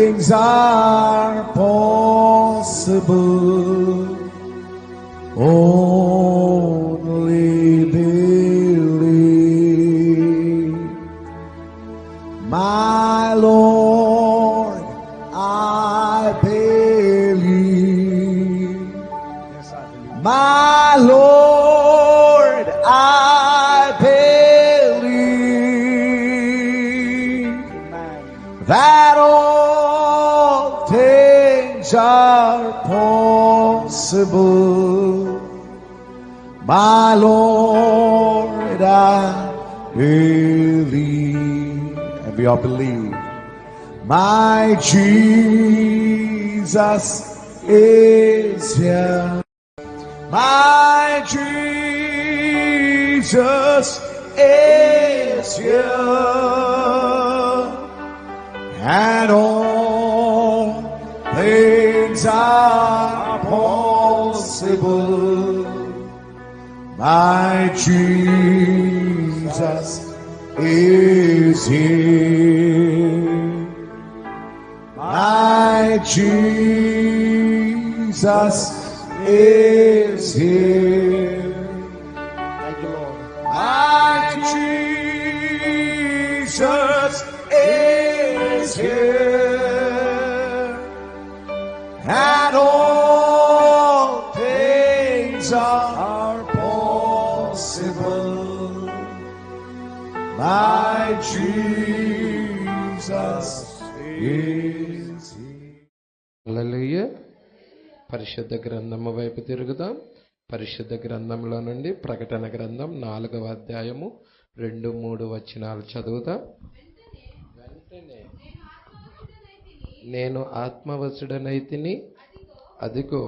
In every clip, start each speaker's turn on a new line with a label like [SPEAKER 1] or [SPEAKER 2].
[SPEAKER 1] things are possible. Only believe. My Lord, I believe.
[SPEAKER 2] Yes, I believe.
[SPEAKER 1] My Lord, I believe
[SPEAKER 2] Amen.
[SPEAKER 1] that all things are possible. My Lord, I believe. And we all believe. My Jesus is here. My Jesus is here. And all things are possible. My Jesus is here. My Jesus is here.
[SPEAKER 2] Thank you, Lord.
[SPEAKER 1] My Jesus is here. And all things are possible. My Jesus is here.
[SPEAKER 3] హల్లెలూయా. పరిశుద్ధ గ్రంథము వైపు తిరుగుదాం. పరిశుద్ధ గ్రంథంలో నుండి ప్రకటన గ్రంథం 4వ అధ్యాయము 2-3 వచనాలు చదువుదాం. వెంటనే నేను ఆత్మవశుడనైతిని, అదిగో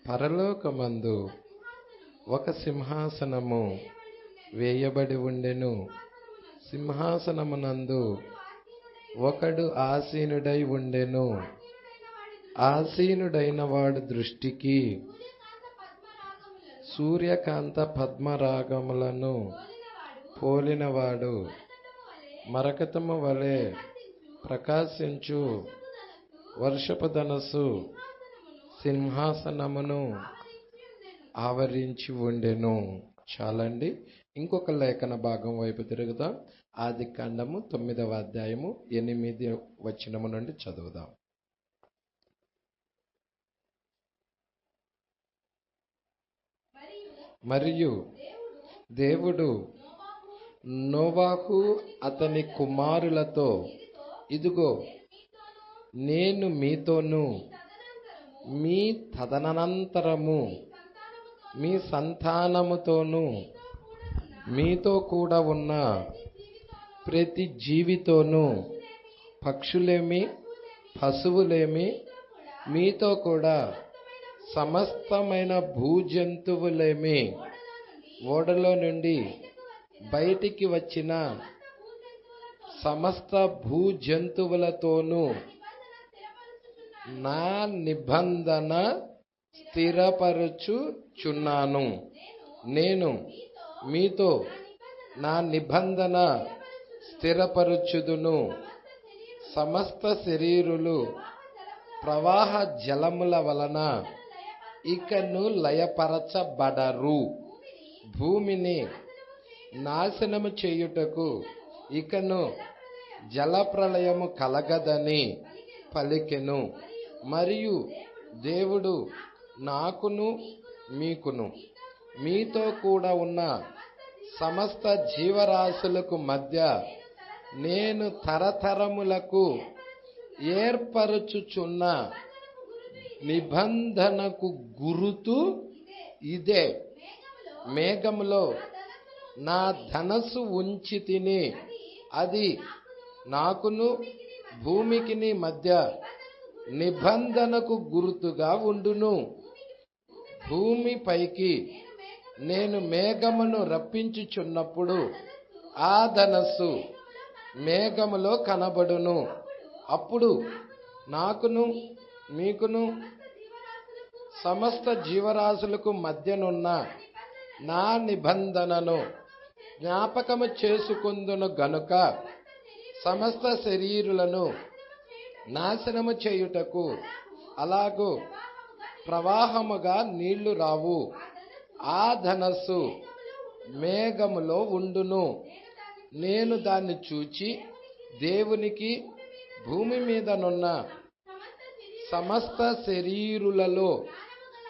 [SPEAKER 3] పరలోకమందు ఒక సింహాసనము వేయబడి ఉండెను. సింహాసనమునందు ఒకడు ఆసీనుడై ఉండెను. ఆసీనుడైన వాడు దృష్టికి సూర్యకాంత పద్మరాగములను పోలినవాడు, మరకతము వలె ప్రకాశించు వర్షపు ధనస్సు సింహాసనమును ఆవరించి ఉండెను. చాలండి. ఇంకొక లేఖన భాగం వైపు తిరుగుదాం. ఆదికాండము 9వ అధ్యాయము 8 వచనము నుండి చదువుదాం. మరియు దేవుడు నోవాహు అతని కుమారులతో, ఇదిగో నేను మీతోను మీ తదనంతరము మీ సంతానముతోను మీతో కూడా ఉన్న ప్రతి జీవితోను, పక్షులేమి పశువులేమి, మీతో కూడా సమస్తమైన భూజంతువులేమి, ఓడలో నుండి బయటికి వచ్చిన సమస్త భూజంతువులతోనూ నా నిబంధన స్థిరపరచుచున్నాను. నేను మీతో నా నిబంధన స్థిరపరచుదును. సమస్త శరీరులు ప్రవాహ జలముల వలన ఇకను లయపరచబడరు. భూమిని నాశనము చేయుటకు ఇకను జలప్రళయము కలగదని పలికెను. మరియు దేవుడు నాకును మీకును మీతో కూడా ఉన్న సమస్త జీవరాశులకు మధ్య నేను తరతరములకు ఏర్పరచుచున్న నిబంధనకు గురుతు ఇదే. మేఘములో నా ధనస్సు ఉంచి తిని, అది నాకును భూమికిని మధ్య నిబంధనకు గుర్తుగా ఉండును. భూమిపైకి నేను మేఘమును రప్పించుచున్నప్పుడు ఆ ధనస్సు మేఘములో కనబడును. అప్పుడు నాకును మీకును సమస్త జీవరాశులకు మధ్యనున్న నా నిబంధనను జ్ఞాపకము చేసుకుందును గనుక సమస్త శరీరులను నాశనము చేయుటకు అలాగూ ప్రవాహముగా నీళ్లు రావు. ఆ ధనస్సు మేఘములో ఉండును. నేను దాన్ని చూచి దేవునికి భూమి మీదనున్న సమస్త శరీరులలో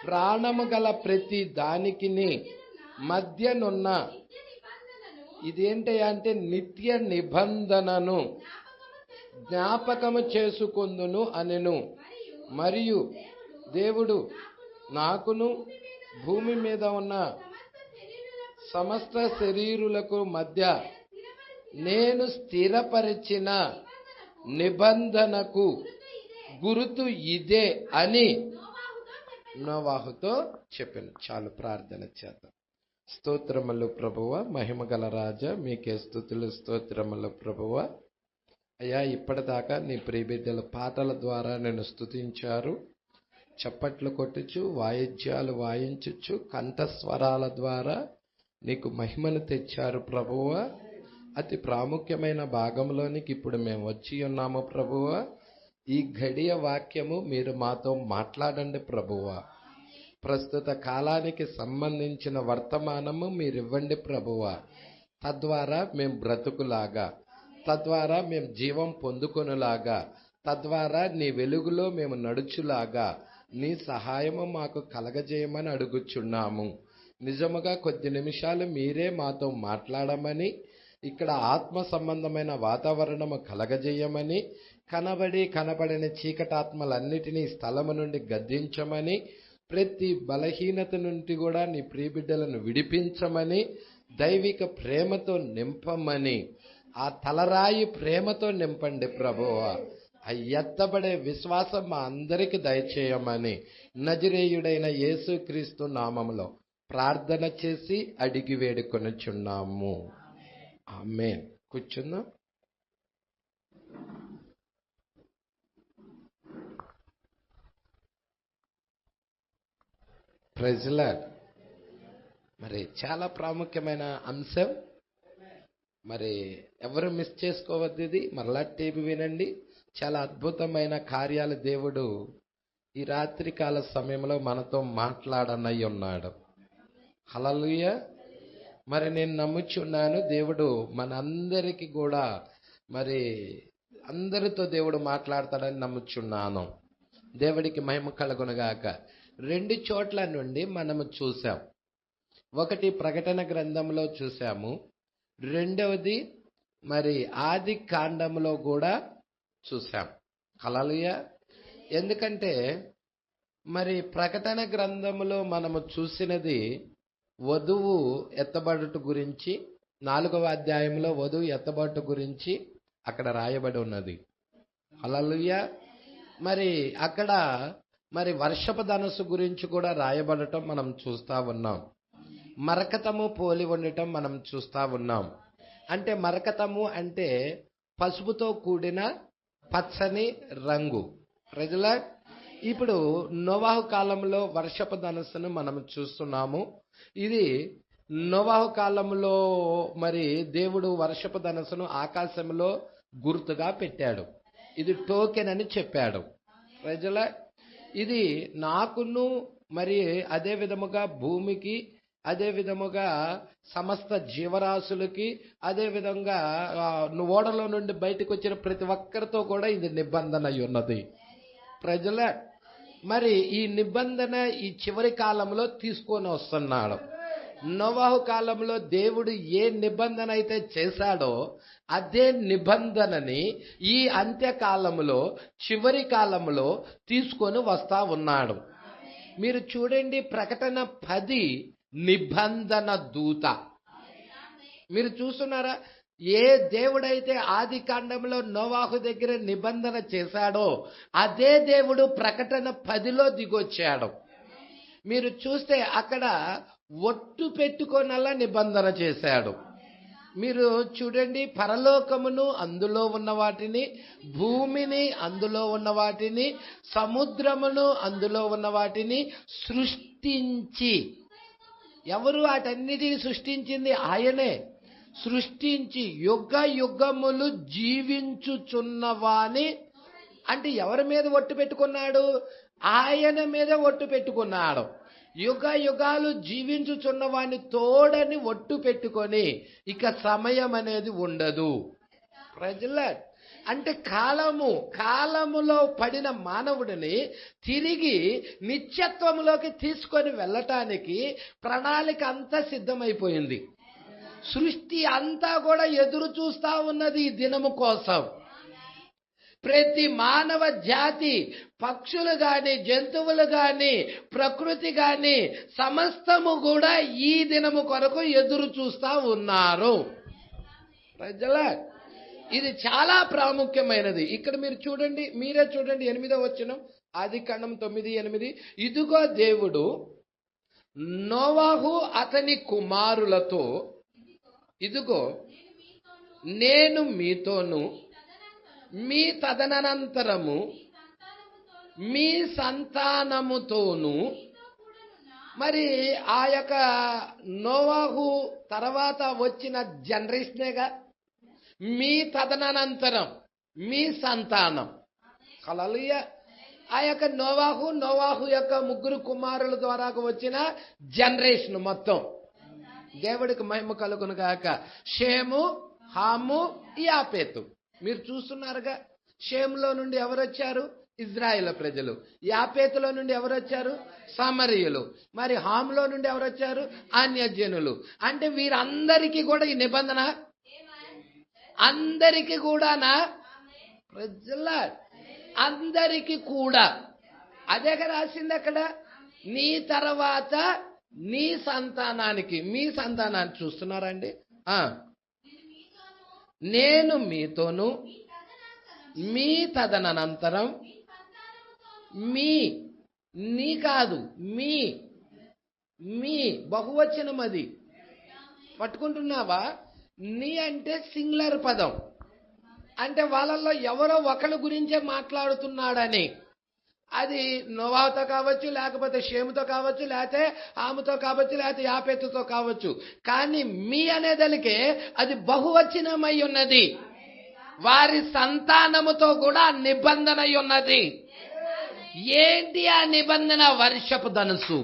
[SPEAKER 3] ప్రాణము గల ప్రతి దానికిని మధ్యనున్న ఇదేంటి అంటే నిత్య నిబంధనను జ్ఞాపకము చేసుకొందును అనెను. మరియు దేవుడు నాకును భూమి మీద ఉన్న సమస్త శరీరులకు మధ్య నేను స్థిరపరిచిన నిబంధనకు గురుతు ఇదే అని నోవాహుతో చెప్పాను. చాలు, ప్రార్థన చేద్దాం. స్తోత్రములు ప్రభువ, మహిమగల రాజా, మీకే స్తుతులు స్తోత్రములు ప్రభువ. అయ్యా, ఇప్పటిదాకా నీ ప్రియబిడ్డల పాటల ద్వారా నేను స్తుతించారు. చప్పట్లు కొట్టుచు, వాయిద్యాలు వాయించుచు, కంఠస్వరాల ద్వారా నీకు మహిమను తెచ్చారు ప్రభువ. అతి ప్రాముఖ్యమైన భాగంలోనికి ఇప్పుడు మేము వచ్చి ఉన్నాము ప్రభువ. ఈ గడియ వాక్యము మీరు మాతో మాట్లాడండి ప్రభువ. ప్రస్తుత కాలానికి సంబంధించిన వర్తమానము మీరు ఇవ్వండి ప్రభువ. తద్వారా మేము బ్రతుకులాగా, తద్వారా మేము జీవం పొందుకొనులాగా, తద్వారా నీ వెలుగులో మేము నడుచులాగా నీ సహాయము మాకు కలగజేయమని అడుగుచున్నాము. నిజముగా కొద్ది నిమిషాలు మీరే మాతో మాట్లాడమని, ఇక్కడ ఆత్మ సంబంధమైన వాతావరణము కలగజేయమని, కనబడని చీకటాత్మలన్నిటినీ స్థలము నుండి గద్దించమని, ప్రతి బలహీనత నుండి కూడా నీ ప్రియబిడ్డలను విడిపించమని, దైవిక ప్రేమతో నింపమని, ఆ తలరాయి ప్రేమతో నింపండి ప్రభువా. ఆ ఎత్తబడే విశ్వాసం మా అందరికి దయచేయమని నజరేయుడైన యేసుక్రీస్తు నామములో ప్రార్థన చేసి అడిగి వేడుకొనుచున్నాము. ఆమేన్. కూర్చుందాం. Praise Lord. మరి చాలా ప్రాముఖ్యమైన అంశం, మరి ఎవరు మిస్ చేసుకోవద్దు. ఇది మరలా టీవీ వినండి. చాలా అద్భుతమైన కార్యాలు దేవుడు ఈ రాత్రి కాల సమయంలో మనతో మాట్లాడనై ఉన్నాడు. హల్లెలూయా. మరి నేను నమ్ముచున్నాను దేవుడు మనందరికీ కూడా మరి అందరితో దేవుడు మాట్లాడతాడని నమ్ముచున్నాను. దేవుడికి మహిమ కలుగునుగాక. 2 చోట్ల నుండి మనము చూసాం. ఒకటి ప్రకటన గ్రంథంలో చూసాము, రెండవది మరి ఆది కాండంలో కూడా చూసాం. హల్లెలూయా. ఎందుకంటే మరి ప్రకటన గ్రంథంలో మనము చూసినది వధువు ఎత్తబడుట గురించి, 4వ అధ్యాయంలో వధువు ఎత్తబడుట గురించి అక్కడ రాయబడి ఉన్నది. హల్లెలూయా. మరి అక్కడ మరి వర్షపు ధనుసు గురించి కూడా రాయబడటం మనం చూస్తా ఉన్నాం. మరకతము పోలి ఉండటం మనం చూస్తా ఉన్నాం. అంటే మరకతము అంటే పసుపుతో కూడిన పచ్చని రంగు. ప్రజల ఇప్పుడు నోవాహు కాలంలో వర్షపు ధనుస్సును మనం చూస్తున్నాము. ఇది నోవాహు కాలంలో మరి దేవుడు వర్షపు ధనుస్సును ఆకాశంలో గుర్తుగా పెట్టాడు. ఇది టోకెన్ అని చెప్పాడు. ప్రజల ఇది నాకును మరి అదే విధముగా భూమికి, అదే విధముగా సమస్త జీవరాశులకి, అదే విధంగా ఓడలో నుండి బయటకు వచ్చిన ప్రతి ఒక్కరితో కూడా ఇది నిబంధన అయి ఉన్నది. ప్రజల మరి ఈ నిబంధన ఈ చివరి కాలంలో తీసుకొని వస్తున్నాడు. నోవాహు కాలంలో దేవుడు ఏ నిబంధన అయితే చేశాడో అదే నిబంధనని ఈ అంత్యకాలంలో చివరి కాలంలో తీసుకొని వస్తా ఉన్నాడు. మీరు చూడండి, ప్రకటన 10 నిబంధన దూత. మీరు చూస్తున్నారా? ఏ దేవుడైతే ఆది కాండంలో నోవాహు దగ్గర నిబంధన చేశాడో అదే దేవుడు ప్రకటన 10లో దిగొచ్చాడు. మీరు చూస్తే అక్కడ ఒట్టు పెట్టుకొనలా నిబంధన చేశాడు. మీరు చూడండి, పరలోకమును అందులో ఉన్న వాటిని, భూమిని అందులో ఉన్న వాటిని, సముద్రమును అందులో ఉన్న వాటిని సృష్టించి, ఎవరు వాటన్నిటిని సృష్టించింది? ఆయనే. సృష్టించి యుగ యుగములు జీవించుచున్నవాని అంటే ఎవరి మీద ఒట్టు పెట్టుకున్నాడు? ఆయన మీద ఒట్టు పెట్టుకున్నాడు. యుగ యుగాలు జీవించుచున్న వాడిని తోడని ఒట్టు పెట్టుకొని ఇక సమయం అనేది ఉండదు. ప్రజల అంటే కాలములో పడిన మానవుడిని తిరిగి నిత్యత్వంలోకి తీసుకొని వెళ్ళటానికి ప్రణాళిక అంతా సిద్ధమైపోయింది. సృష్టి అంతా కూడా ఎదురు చూస్తా ఉన్నది ఈ దినము కోసం. ప్రతి మానవ జాతి, పక్షులు గాని, జంతువులు గాని, ప్రకృతి గాని సమస్తము కూడా ఈ దినము కొరకు ఎదురు చూస్తా ఉన్నారు. ప్రజల ఇది చాలా ప్రాముఖ్యమైనది. ఇక్కడ మీరు చూడండి, మీరే చూడండి 8వ వచనం, ఆదికాండం 9:8. ఇదిగో దేవుడు నోవాహు అతని కుమారులతో, ఇదిగో నేను మీతోను మీ తదనంతరము మీ సంతానముతోను. మరి ఆ యొక్క నోవాహు తర్వాత వచ్చిన జనరేషనేగా మీ తదనంతరం మీ సంతానం. హల్లెలూయా. ఆ యొక్క నోవాహు యొక్క 3 కుమారుల ద్వారా వచ్చిన జనరేషన్ మొత్తం. దేవుడికి మహిమ కలుగును గాక. షేము, హాము, యాపేతు. మీరు చూస్తున్నారుగా, షేములో నుండి ఎవరు వచ్చారు? ఇజ్రాయేల్ ప్రజలు. యాపేతులో నుండి ఎవరు వచ్చారు? సమరీయులు. మరి హాములో నుండి ఎవరు వచ్చారు? అన్యజనులు. అంటే వీరందరికీ కూడా ఈ నిబంధన అందరికీ కూడానా? ప్రజల అందరికీ కూడా అదేగా రాసింది అక్కడ. నీ తర్వాత నీ సంతానానికి, మీ సంతానాన్ని చూస్తున్నారండి. నేను మీతోను మీ తదనంతరం నీ కాదు మీ బహువచనం. అది పట్టుకుంటున్నావా? నీ అంటే సింగులర్ పదం. అంటే వాళ్ళల్లో ఎవరో ఒకరి గురించే మాట్లాడుతున్నాడని. అది నోవాహుతో కావచ్చు, లేకపోతే షేముతో కావచ్చు, లేకపోతే ఆముతో కావచ్చు, లేకపోతే యాపేతుతో కావచ్చు. కానీ మీ అనేదలికే అది బహువచనమై ఉన్నది. వారి సంతానముతో కూడా నిబంధన ఉన్నది. ఏంటి ఆ నిబంధన? వర్షపు ధనుసు.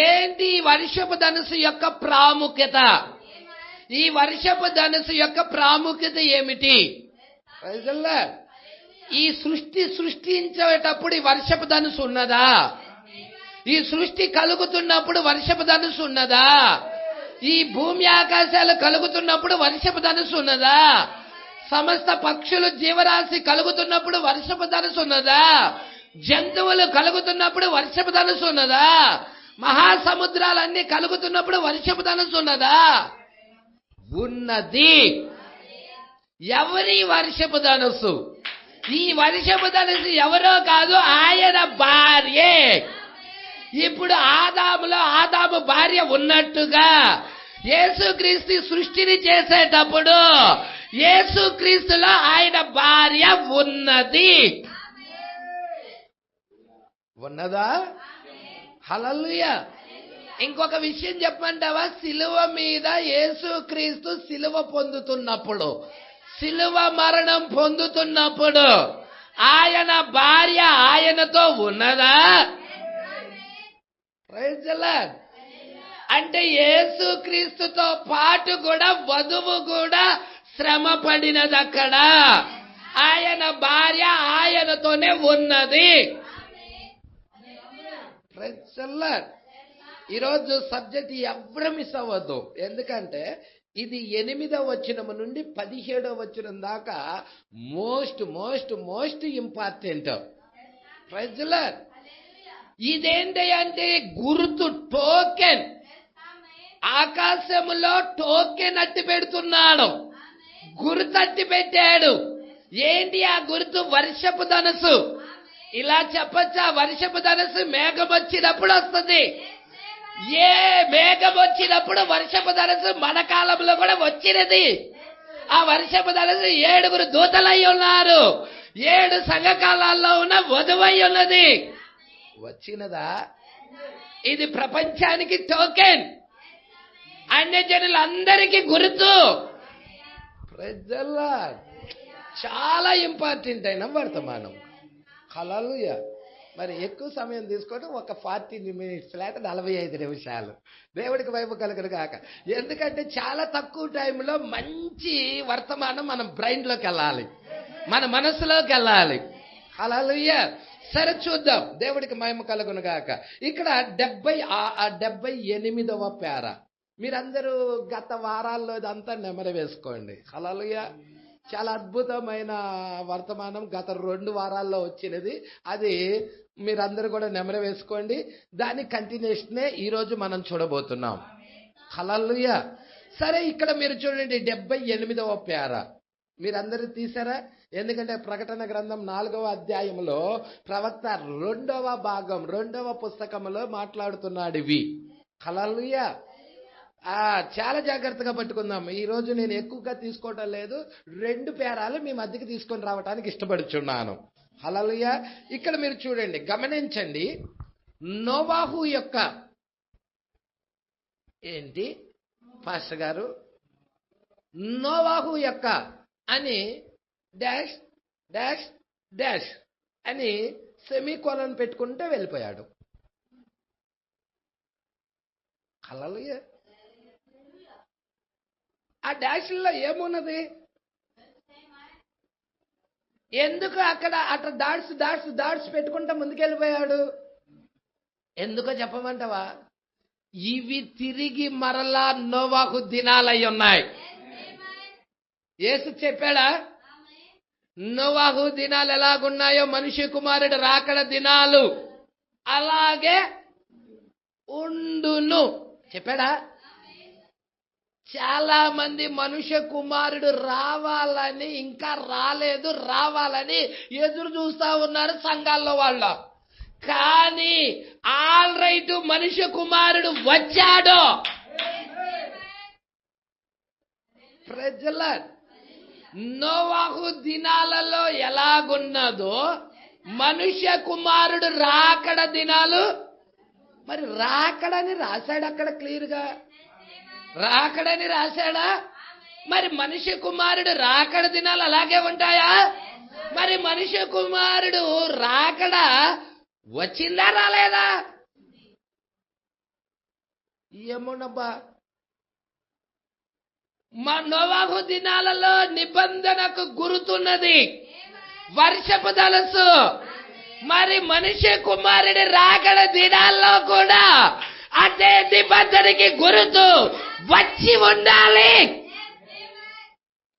[SPEAKER 3] ఏంటి వర్షపు ధనుసు యొక్క ప్రాముఖ్యత? ఈ వర్షపు ధనుసు యొక్క ప్రాముఖ్యత ఏమిటి? ఈ సృష్టించేటప్పుడు ఈ వర్షపు ధనుసు ఉన్నదా? ఈ సృష్టి కలుగుతున్నప్పుడు వర్షపు ధనుసు ఉన్నదా? ఈ భూమి ఆకాశాలు కలుగుతున్నప్పుడు వర్షపు ధనుసు ఉన్నదా? సమస్త పక్షులు జీవరాశి కలుగుతున్నప్పుడు వర్షపు ధనుసు ఉన్నదా? జంతువులు కలుగుతున్నప్పుడు వర్షపు ధనుసు ఉన్నదా? మహాసముద్రాలన్నీ కలుగుతున్నప్పుడు వర్షపు ధనుసు ఉన్నదా? ఉన్నది. ఎవరి వర్షపు ధనుసు? ఈ వర్షపు ధనుసు ఎవరో కాదు, ఆయన భార్యే. ఇప్పుడు ఆదాము భార్య ఉన్నట్టుగా యేసుక్రీస్తు సృష్టిని చేసేటప్పుడు యేసుక్రీస్తులో ఆయన భార్య ఉన్నదా? హల్లెలూయా. ఇంకొక విషయం చెప్పమంటావా? సిలువ మీద యేసుక్రీస్తు సిలువ పొందుతున్నప్పుడు, సిలువ మరణం పొందుతున్నప్పుడు ఆయన భార్య ఆయనతో ఉన్నదా? Praise the Lord. అంటే యేసుక్రీస్తుతో పాటు కూడా వధువు కూడా శ్రమ పడినది అక్కడ. ఆయన భార్య ఆయనతోనే ఉన్నది. Praise the Lord. ఈరోజు సబ్జెక్ట్ ఎవరు మిస్ అవ్వద్దు. ఎందుకంటే ఇది 8వ వచనం నుండి 17వ వచనం దాకా most important. Praise the Lord. ఇదేంటి అంటే గుర్తు, టోకెన్. ఆకాశములో టోకెన్ అట్టి పెడుతున్నాడు, గుర్తు అట్టి పెట్టాడు. ఏంటి ఆ గుర్తు? వర్షపు ధనుసు. ఇలా చెప్పచ్చా? వర్షపు ధనుసు మేఘం వచ్చినప్పుడు వస్తుంది. ఏ మేఘం వచ్చినప్పుడు వర్షపు ధనుసు మన కాలంలో కూడా వచ్చినది. ఆ వర్షపు ధనుసు 7 దూతలై ఉన్నారు. 7 సంఘకాలాల్లో ఉన్న వధువై ఉన్నది. వచ్చినదా? ఇది ప్రపంచానికి టోకెన్, అన్యజనులందరికీ గుర్తు. Praise the Lord. చాలా ఇంపార్టెంట్ అయిన వర్తమానం. హల్లెలూయా. మరి ఎక్కువ సమయం తీసుకోవడం ఒక 40 minutes లేక 45 నిమిషాలు. దేవుడికి వైపు కలుగును గాక. ఎందుకంటే చాలా తక్కువ టైంలో మంచి వర్తమానం మన బ్రెయిన్లోకి వెళ్ళాలి, మన మనసులోకి వెళ్ళాలి. హల్లెలూయా. సరే చూద్దాం. దేవుడికి మహిమ కలుగును గాక. ఇక్కడ 78వ పేర. మీరందరూ గత వారాల్లో ఇదంతా నెమరు వేసుకోండి. హల్లెలూయా. చాలా అద్భుతమైన వర్తమానం గత 2 వారాల్లో వచ్చినది. అది మీరందరూ కూడా నెమరు వేసుకోండి. దాని కంటిన్యూషనే ఈరోజు మనం చూడబోతున్నాం. హల్లెలూయా. సరే ఇక్కడ మీరు చూడండి 78వ పేర. మీరందరూ తీసారా? ఎందుకంటే ప్రకటన గ్రంథం 4వ అధ్యాయంలో ప్రవక్త 2వ భాగం 2వ పుస్తకంలో మాట్లాడుతున్నాడు ఇవి. హల్లెలూయా. చాలా జాగ్రత్తగా పట్టుకుందాం. ఈ రోజు నేను ఎక్కువగా తీసుకోవటం లేదు. 2 పేరాలు మీ మధ్యకి తీసుకొని రావడానికి ఇష్టపడుచున్నాను. హల్లెలూయా. ఇక్కడ మీరు చూడండి, గమనించండి. నోవాహు యొక్క ఏంటి పాస్టర్ గారు, నోవాహు యొక్క అని డాష్ డాష్ డాష్ అని సెమీకోలన్ పెట్టుకుంటే వెళ్ళిపోయాడు. హల్లెలూయా. ఆ డాష్లో ఏమున్నది? ఎందుకు అక్కడ అట్లా డాట్స్ డాట్స్ డాట్స్ పెట్టుకుంటా ముందుకెళ్ళిపోయాడు? ఎందుకో చెప్పమంటావా? ఇవి తిరిగి మరలా నోవాహు దినాలై ఉన్నాయి. యేసు చెప్పాడా? నోవాహు దినాలు ఎలాగున్నాయో మనుష్య కుమారుడు రాకడ దినాలు అలాగే ఉండును చెప్పాడా? చాలా మంది మనుష్య కుమారుడు రావాలని, ఇంకా రాలేదు, రావాలని ఎదురు చూస్తా ఉన్నారు సంఘాల్లో వాళ్ళ. కానీ ఆల్ రైట్, మనుష్య కుమారుడు వచ్చాడు. ప్రజల నోవాహు దినాలలో ఎలాగున్నదో మనుష్య కుమారుడు రాకడ దినాలు. మరి రాకడని రాశాడు అక్కడ క్లియర్గా, రాకడని రాశాడా? మరి మనుష్య కుమారుడు రాకడ దినాలు అలాగే ఉంటాయా? మరి మనుష్య కుమారుడు రాకడ వచ్చిందా రాలేదా? ఏమోనబ్బా. మా నోవాహు దినాలలో నిబంధనకు గుర్తున్నది వర్షపు ధనుసు. మరి మనుష్య కుమారుడి రాకడ దినాల్లో కూడా అదే నిబంధనకి గుర్తు వచ్చి ఉండాలి.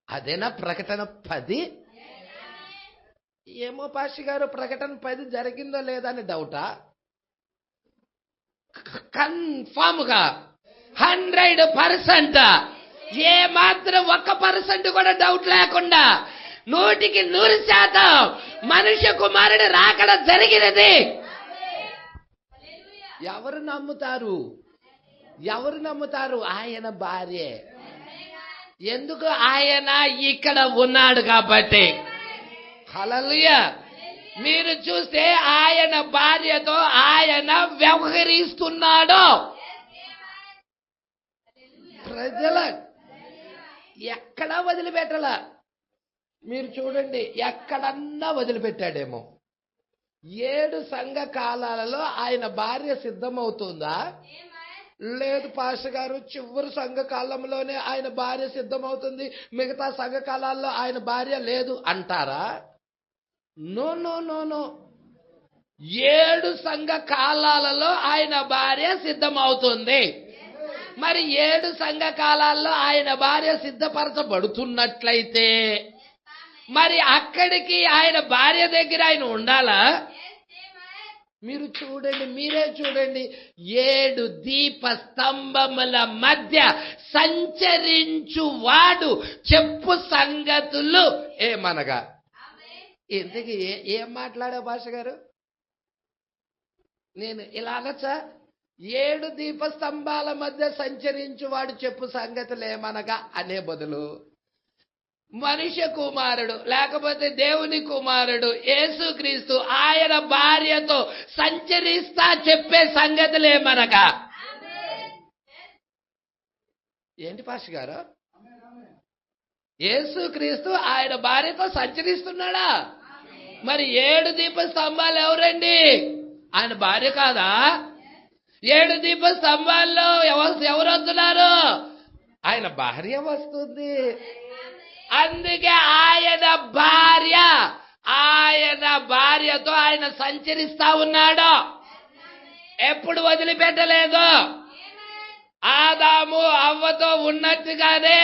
[SPEAKER 3] అదేనా ప్రకటన 10? ఏమో పాషి గారు, ప్రకటన 10 జరిగిందో లేదా అని డౌటా? కన్ఫామ్ గా 100% ఏ మాత్రం 1% కూడా డౌట్ లేకుండా 100% మనుష్య కుమారుడు రాకడ జరిగినది. ఎవరు నమ్ముతారు? ఎవరు నమ్ముతారు? ఆయన భార్య. ఎందుకు? ఆయన ఇక్కడ ఉన్నాడు కాబట్టి. హల్లెలూయా. మీరు చూస్తే ఆయన భార్యతో ఆయన వ్యవహరిస్తున్నాడు. ప్రజల ఎక్కడా వదిలిపెట్టలా. మీరు చూడండి, ఎక్కడన్నా వదిలిపెట్టాడేమో. 7 సంఘ కాలాలలో ఆయన భార్య సిద్ధమవుతుందా? లేదు పాస్టర్ గారు, చివరి సంఘ కాలంలోనే ఆయన భార్య సిద్ధమవుతుంది, మిగతా సంఘ కాలాల్లో ఆయన భార్య లేదు అంటారా? No no no no. 7 సంఘ కాలాలలో ఆయన భార్య సిద్ధమవుతుంది. మరి 7 సంఘ కాలాల్లో ఆయన భార్య సిద్ధపరచబడుతున్నట్లయితే మరి అక్కడికి ఆయన భార్య దగ్గర ఆయన ఉండాలా? మీరు చూడండి, మీరే చూడండి. 7 దీప స్తంభముల మధ్య సంచరించువాడు చెప్పు సంగతులు ఏమనగా. ఇంతకీ ఏం మాట్లాడా భాష గారు? నేను ఇలా అనొచ్చా? 7 దీప స్తంభాల మధ్య సంచరించువాడు చెప్పు సంగతులు ఏమనగా అనే బదులు మనుష్య కుమారుడు లేకపోతే దేవుని కుమారుడు యేసుక్రీస్తు ఆయన భార్యతో సంచరిస్తా చెప్పే సంగతులు ఏమనగా. ఏంటి పాస్టర్ గారు? యేసుక్రీస్తు ఆయన భార్యతో సంచరిస్తున్నాడా? మరి 7 దీప స్తంభాలు ఎవరండి? ఆయన భార్య కాదా? 7 దీప స్తంభాల్లో ఎవరు వస్తున్నారు? ఆయన భార్య వస్తుంది. అందుకే ఆయన భార్యతో ఆయన సంచరిస్తా ఉన్నాడు. ఎప్పుడు వదిలిపెట్టలేదు. ఆదాము అవ్వతో ఉన్నట్టుగానే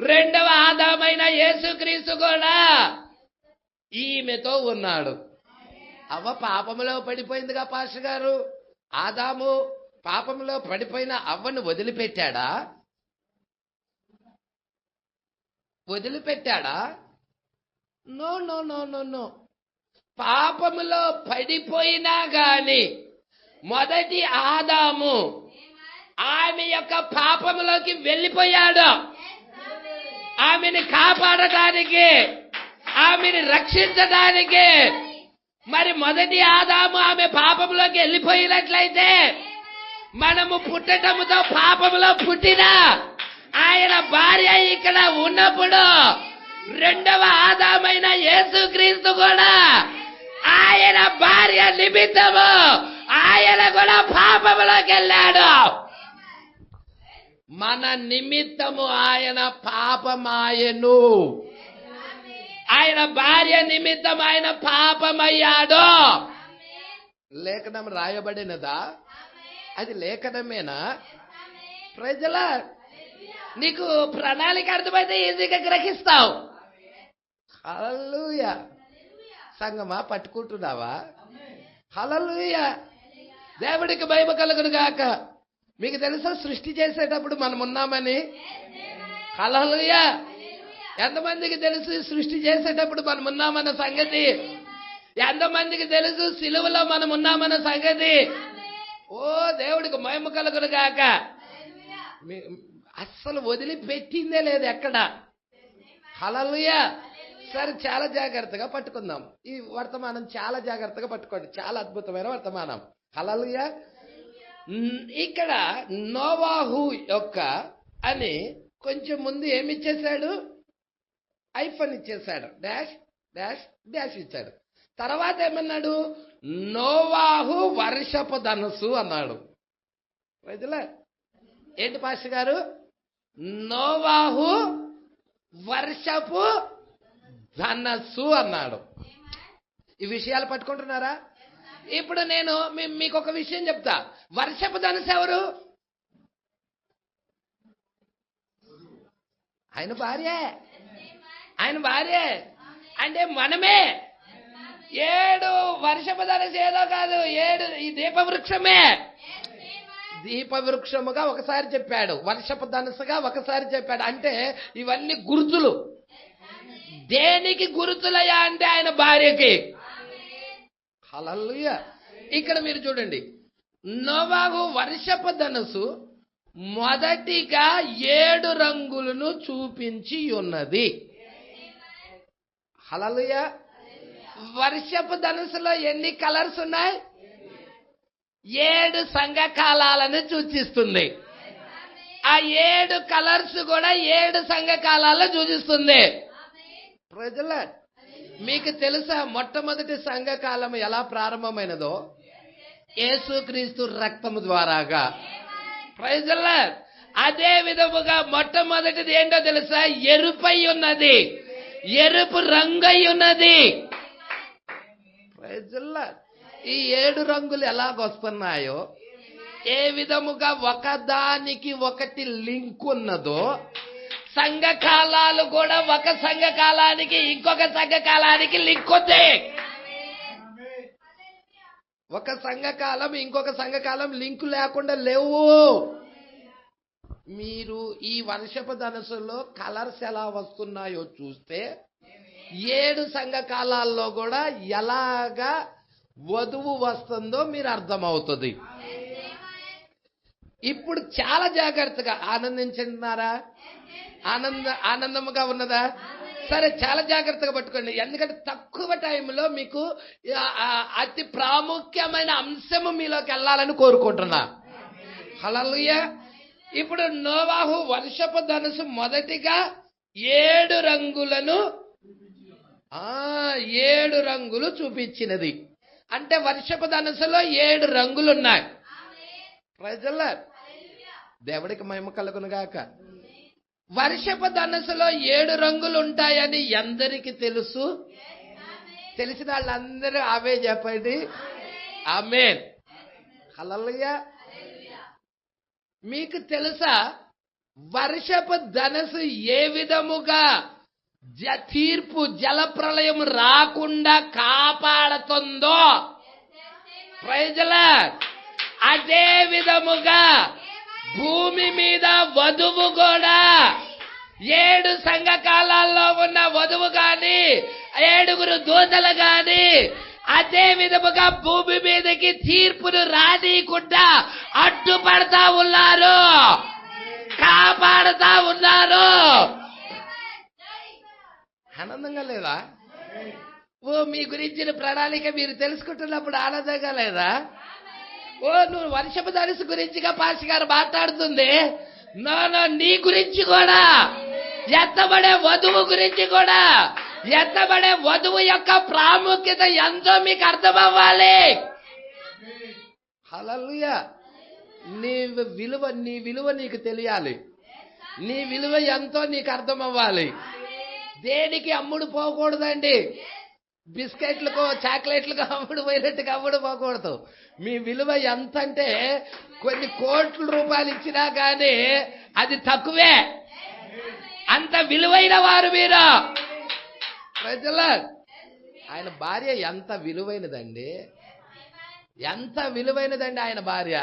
[SPEAKER 3] రెండవ ఆదామైన యేసుక్రీస్తు కూడా ఈమెతో ఉన్నాడు. అవ్వ పాపములో పడిపోయిందిగా పాస్టర్ గారు. ఆదాము పాపములో పడిపోయిన అవ్వను వదిలిపెట్టాడా? No no no no no. పాపములో పడిపోయినా గాని మొదటి ఆదాము ఆమె యొక్క పాపములోకి వెళ్ళిపోయాడు. ఆమెని కాపాడటానికి, ఆమెని రక్షించడానికి. మరి మొదటి ఆదాము ఆమె పాపంలోకి వెళ్ళిపోయినట్లయితే మనము పుట్టటముతో పాపములో పుట్టినా ఆయన భార్య ఇక్కడ ఉన్నప్పుడు రెండవ ఆదామైన యేసుక్రీస్తు కూడా ఆయన భార్య నిమిత్తము ఆయన కూడా పాపములోకి వెళ్ళాడు. మన నిమిత్తము ఆయన పాపమాయను. ఆయన భార్య నిమిత్తం ఆయన పాపమయ్యాడు. లేఖనం రాయబడినదా? అది లేఖనమేనా? ప్రజల నీకు ప్రణాళిక అర్థమైతే ఈజీగా గ్రహిస్తావు. హల్లెలూయా. సంగమా పట్టుకుంటున్నావా? హల్లెలూయా. దేవుడికి మహిమ కలుగును గాక. మీకు తెలుసా సృష్టి చేసేటప్పుడు మనం ఉన్నామని? హల్లెలూయా. ఎంతమందికి తెలుసు సృష్టి చేసేటప్పుడు మనం ఉన్నామన్న సంగతి? ఎంతమందికి తెలుసు సిలువలో మనం ఉన్నామన్న సంగతి? ఓ దేవుడికి మహిమ కలుగును గాక. అస్సలు వదిలిపెట్టిందే లేదు ఎక్కడ. హల్లెలూయా. సరే, చాలా జాగ్రత్తగా పట్టుకుందాం ఈ వర్తమానం. చాలా జాగ్రత్తగా పట్టుకోండి. చాలా అద్భుతమైన వర్తమానం. హల్లెలూయా. ఇక్కడ నోవాహు యొక్క అని కొంచెం ముందు ఏమి ఇచ్చేశాడు? ఐఫోన్ ఇచ్చేశాడు. డాష్ డాష్ డాష్ ఇచ్చాడు. తర్వాత ఏమన్నాడు? నోవాహు వర్షపు ధనుసు అన్నాడు. రైతులే ఏంటి పాస్టర్ గారు? నోవాహు వర్షపు ధనస్సు అన్నాడు. ఈ విషయాలు పట్టుకుంటున్నారా? ఇప్పుడు నేను మీకు ఒక విషయం చెప్తా. వర్షపు ధనుసు ఎవరు? ఆయన భార్యే. ఆయన భార్యే అంటే మనమే. 7 వర్షపు ధనుసు ఏదో కాదు, 7 ఈ దీపవృక్షమే. దీపవృక్షముగా ఒకసారి చెప్పాడు, వర్షపు ధనుసుగా ఒకసారి చెప్పాడు. అంటే ఇవన్నీ గుర్తులు. దేనికి గుర్తులయ్యా అంటే ఆయన భార్యకి. హల్లెలూయా. ఇక్కడ మీరు చూడండి, నోవాహు వర్షపు ధనుసు మొదటిగా 7 రంగులను చూపించి ఉన్నది. హల్లెలూయా. వర్షపు ధనుసులో ఎన్ని కలర్స్ ఉన్నాయి? 7 సంఘకాలాలను సూచిస్తుంది. ఆ 7 కలర్స్ కూడా 7 సంఘకాలాలను సూచిస్తుంది. ప్రజల మీకు తెలుసా మొట్టమొదటి సంఘకాలం ఎలా ప్రారంభమైనదో? యేసుక్రీస్తు రక్తము ద్వారాగా. ప్రజల అదే విధముగా మొట్టమొదటిది ఏంటో తెలుసా? ఎరుపై ఉన్నది, ఎరుపు రంగై ఉన్నది. ప్రజల ఈ 7 రంగులు ఎలాగొస్తున్నాయో, ఏ విధముగా ఒకదానికి ఒకటి లింక్ ఉన్నదో, సంఘకాలాలు కూడా ఒక సంఘకాలానికి ఇంకొక సంఘకాలానికి లింక్ ఉంది. ఒక సంఘకాలం ఇంకొక సంఘకాలం లింక్ లేకుండా లేవు. మీరు ఈ వర్షపు ధనుసులో కలర్స్ ఎలా వస్తున్నాయో చూస్తే 7 సంఘకాలాల్లో కూడా ఎలాగా వధువు వస్తుందో మీరు అర్థమవుతుంది. ఇప్పుడు చాలా జాగ్రత్తగా ఆనందించున్నారా? ఆనందముగా ఉన్నదా? సరే, చాలా జాగ్రత్తగా పట్టుకోండి. ఎందుకంటే తక్కువ టైంలో మీకు అతి ప్రాముఖ్యమైన అంశము మీలోకి వెళ్ళాలని కోరుకుంటున్నా. హల్లెలూయా. ఇప్పుడు నోవాహు వర్షపు ధనుసు మొదటిగా 7 రంగులను 7 రంగులు చూపించినది. అంటే వర్షపు ధనుసులో 7 రంగులున్నాయి. ప్రజల దేవుడికి మహిమ కలుగును గాక. వర్షపు ధనుసులో 7 రంగులు ఉంటాయని ఎందరికి తెలుసు? తెలిసిన వాళ్ళందరూ అవే చెప్పండి. ఆమేన్. హల్లెలూయా. మీకు తెలుసా వర్షపు ధనుసు ఏ విధముగా తీర్పు జలప్రళయం రాకుండా కాపాడుతుందో? Praise the lord. అదే విధముగా భూమి మీద వధువు కూడా 7 సంఘకాలాల్లో ఉన్న వధువు గాని 7 దూతలు గాని అదే విధముగా భూమి మీదకి తీర్పును రానీయకుండా అడ్డుపడతా ఉన్నారు, కాపాడుతా ఉన్నారు. ఆనందంగా లేదా? మీ గురించిన ప్రణాళిక మీరు తెలుసుకుంటున్నప్పుడు ఆనందంగా లేదా? నువ్వు వర్షపు ధనుసు గురించిగా పాస్టర్ గారు మాట్లాడుతుంది. నీ గురించి కూడా, ఎత్తబడే వధువు గురించి కూడా, ఎత్తబడే వధువు యొక్క ప్రాముఖ్యత ఎంతో మీకు అర్థం అవ్వాలి. హల్లెలూయా. నీ విలువ నీకు తెలియాలి. నీ విలువ ఎంతో నీకు అర్థం అవ్వాలి. దేనికి అమ్ముడు పోకూడదండి. బిస్కెట్లకు చాక్లెట్లకు అమ్ముడు పోయినట్టుగా అమ్ముడు పోకూడదు. మీ విలువ ఎంత అంటే కొన్ని కోట్ల రూపాయలు ఇచ్చినా కానీ అది తక్కువే. అంత విలువైన వారు మీరు. ప్రజలు, ఆయన భార్య ఎంత విలువైనదండి, ఎంత విలువైనదండి ఆయన భార్య.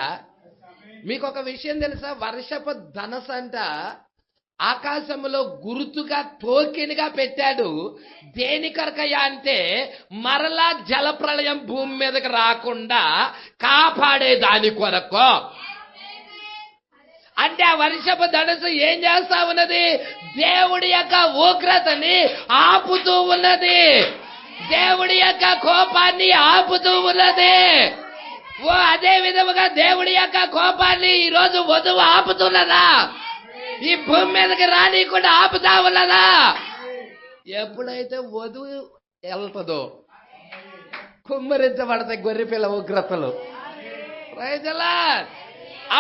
[SPEAKER 3] మీకు ఒక విషయం తెలుసా? వర్షపు ధనుసు అంట ఆకాశంలో గుర్తుగా టోకెన్గా పెట్టాడు. దేని కొరకయ్యా అంటే మరలా జలప్రళయం భూమి మీదకి రాకుండా కాపాడే దాని కొరకు. అంటే ఆ వర్షపు ధనుసు ఏం చేస్తా ఉన్నది? దేవుడి యొక్క ఉగ్రతని ఆపుతూ ఉన్నది, దేవుడి యొక్క కోపాన్ని ఆపుతూ ఉన్నది. అదే విధముగా దేవుడి యొక్క కోపాన్ని ఈరోజు వధువు ఆపుతున్నదా? ఈ భూమి మీదకి రానీయకుండా ఆపుతా ఉన్నదా? ఎప్పుడైతే వధువు వెళ్తుందో కుమ్మరించబడతాయి గొర్రెపిల్ల ఉగ్రతలు. Praise the lord.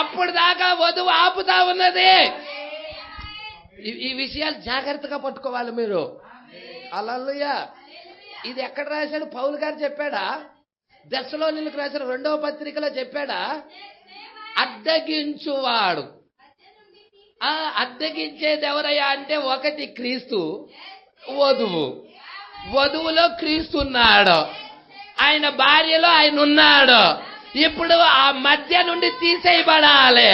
[SPEAKER 3] అప్పుడు దాకా వధువు ఆపుతా ఉన్నది. ఈ విషయాలు జాగ్రత్తగా పట్టుకోవాలి మీరు. హల్లెలూయా. ఇది ఎక్కడ రాశాడు? పౌలు గారు చెప్పాడా? దెస్సలోనికీయులకు రాసిన 2వ పత్రికలో చెప్పాడా? అడ్డగించువాడు. అడ్డగించేది ఎవరయ్యా అంటే ఒకటి క్రీస్తు, వధువు. వధువులో క్రీస్తు ఉన్నాడు, ఆయన భార్యలో ఆయన ఉన్నాడు. ఇప్పుడు ఆ మధ్య నుండి తీసేయబడాలి.